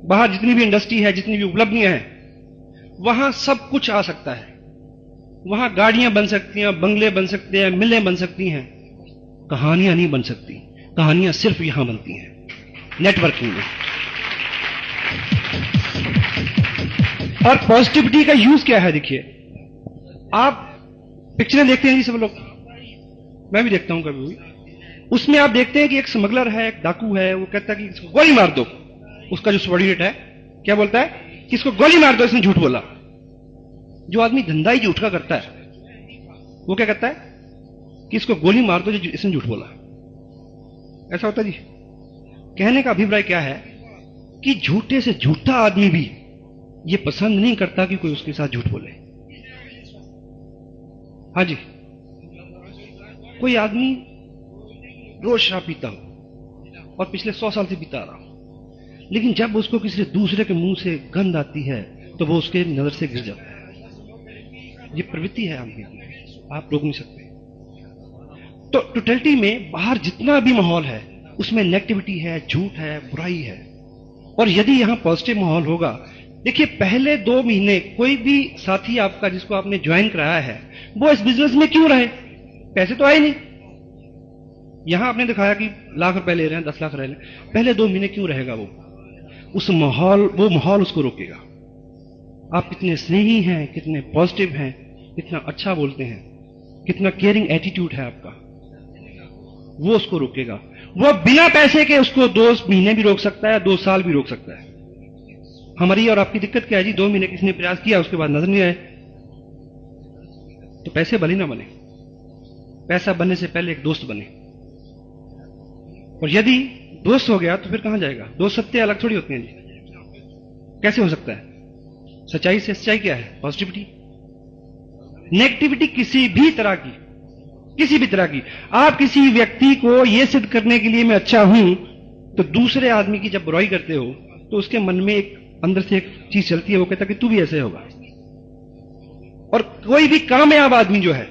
बाहर जितनी भी इंडस्ट्री है, जितनी भी उपलब्धियां हैं, वहां सब कुछ आ सकता है। वहां गाड़ियां बन सकती हैं, बंगले बन सकते हैं, मिलें बन सकती हैं, कहानियां नहीं बन सकती। कहानियां सिर्फ यहां बनती हैं, नेटवर्किंग में। और पॉजिटिविटी का यूज क्या है? देखिए, आप पिक्चरें देखते हैं जी सब लोग, मैं भी देखता हूं कभी भी। उसमें आप देखते हैं कि एक स्मगलर है, एक डाकू है, वो कहता है कि इसको गोली मार दो। उसका जो सबॉर्डिनेट है क्या बोलता है कि इसको गोली मार दो, इसने झूठ बोला। जो आदमी धंधा ही झूठ का करता है वो क्या कहता है कि इसको गोली मार दो, जो इसने झूठ बोला। ऐसा होता है जी। कहने का अभिप्राय क्या है कि झूठे से झूठा आदमी भी ये पसंद नहीं करता कि कोई उसके साथ झूठ बोले। हाँ जी, कोई आदमी रोज शराब पीता हो और पिछले 100 साल से पीता आ रहा हो, लेकिन जब उसको किसी दूसरे के मुंह से गंध आती है तो वो उसके नजर से गिर जाता है। ये प्रवृत्ति है आदमी की, आप रोक नहीं सकते। तो टोटलिटी में बाहर जितना भी माहौल है उसमें नेगेटिविटी है, झूठ है, बुराई है। और यदि यहां पॉजिटिव माहौल होगा, देखिए पहले 2 महीने कोई भी साथी आपका जिसको आपने ज्वाइन कराया है वो इस बिजनेस में क्यों रहे? पैसे तो आए नहीं। यहां आपने दिखाया कि लाख रुपए ले रहे हैं, 10 लाख रह रहे हैं, पहले 2 महीने क्यों रहेगा वो? वो माहौल उसको रोकेगा। आप कितने स्नेही हैं, कितने पॉजिटिव हैं, कितना अच्छा बोलते हैं, कितना केयरिंग एटीट्यूड है आपका, वो उसको रोकेगा। वो बिना पैसे के उसको 2 महीने भी रोक सकता है, 2 साल भी रोक सकता है। हमारी और आपकी दिक्कत क्या है जी? 2 महीने किसी ने प्रयास किया, उसके बाद नजर नहीं आए, तो पैसे भले ना बने, पैसा बनने से पहले एक दोस्त बने। और यदि दोस्त हो गया तो फिर कहां जाएगा? दोस्त सत्य अलग थोड़ी होती हैं जी। कैसे हो सकता है? सच्चाई से सच्चाई क्या है? पॉजिटिविटी। नेगेटिविटी किसी भी तरह की, किसी भी तरह की, आप किसी व्यक्ति को यह सिद्ध करने के लिए मैं अच्छा हूं, तो दूसरे आदमी की जब बुराई करते हो तो उसके मन में एक अंदर से एक चीज चलती है, वो कहता है कि तू भी ऐसे होगा। और कोई भी कामयाब आदमी जो है,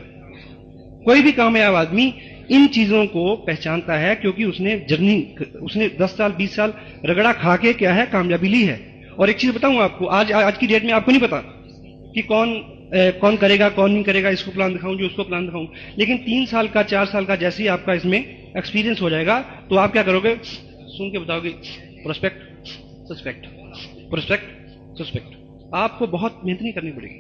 कोई भी कामयाब आदमी इन चीजों को पहचानता है, क्योंकि उसने 10 साल 20 साल रगड़ा खा के क्या है, कामयाबी ली है। और एक चीज बताऊं आपको, आज की डेट में आपको नहीं पता कि कौन करेगा, कौन नहीं करेगा, इसको प्लान दिखाऊं, जो उसको प्लान दिखाऊं, लेकिन 3 साल का 4 साल का जैसे ही आपका इसमें एक्सपीरियंस हो जाएगा तो आप क्या करोगे? सुन के बताओगे प्रोस्पेक्ट सस्पेक्ट, प्रोस्पेक्ट सस्पेक्ट। आपको बहुत मेहनत नहीं करनी पड़ेगी,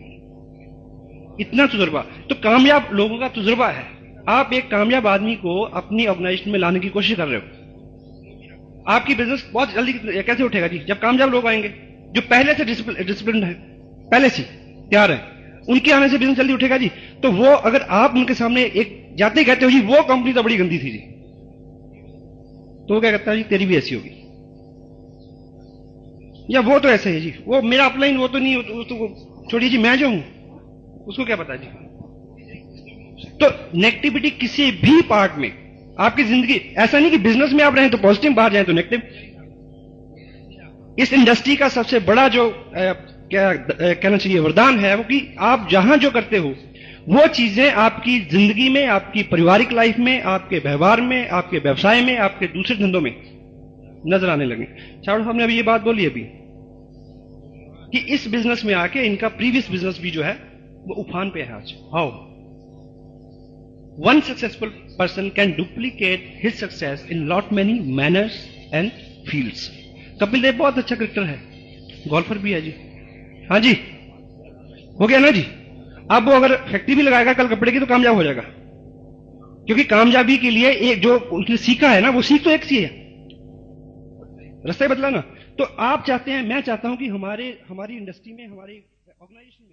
इतना तजुर्बा। तो कामयाब लोगों का तजुर्बा है। आप एक कामयाब आदमी को अपनी ऑर्गेनाइजेशन में लाने की कोशिश कर रहे हो, आपकी बिजनेस बहुत जल्दी कैसे उठेगा जी? जब कामयाब लोग आएंगे जो पहले से डिसिप्लिन है, पहले से तैयार है, उनके आने से बिजनेस जल्दी उठेगा जी। तो वो अगर आप उनके सामने एक जाते ही कहते हो जी वो कंपनी तो बड़ी गंदी थी जी, तो वो क्या कहता है जी तेरी भी ऐसी होगी, या वो तो ऐसे है जी, वो मेरा अपलाइन वो तो नहीं, वो तो छोड़िए जी, मैं जो हूं उसको क्या पता जी। तो नेगेटिविटी किसी भी पार्ट में आपकी जिंदगी, ऐसा नहीं कि बिजनेस में आप रहें तो पॉजिटिव, बाहर जाएं तो नेगेटिव। इस इंडस्ट्री का सबसे बड़ा जो क्या कहना चाहिए वरदान है वो कि आप जहां जो करते हो वो चीजें आपकी जिंदगी में, आपकी पारिवारिक लाइफ में, आपके व्यवहार में, आपके व्यवसाय में, आपके दूसरे धंधों में नजर आने लगे। चावड़ा साहब ने अभी ये बात बोली अभी कि इस बिजनेस में आके इनका प्रीवियस बिजनेस भी जो है वो उफान पे है आज। How one successful person can duplicate his success in lot many manners and fields. Kapil Dev बहुत अच्छा क्रिकेटर है, गोल्फर भी है जी। हाँ जी, हो गया ना जी। अब वो अगर फैक्ट्री भी लगाएगा कल कपड़े की तो कामयाब हो जाएगा, क्योंकि कामयाबी के लिए एक जो उसने सीखा है ना, वो सीख तो एक सी है, रास्ता ही बदला ना। तो आप चाहते हैं, मैं चाहता हूं कि हमारी इंडस्ट्री में, हमारी ऑर्गेनाइजेशन में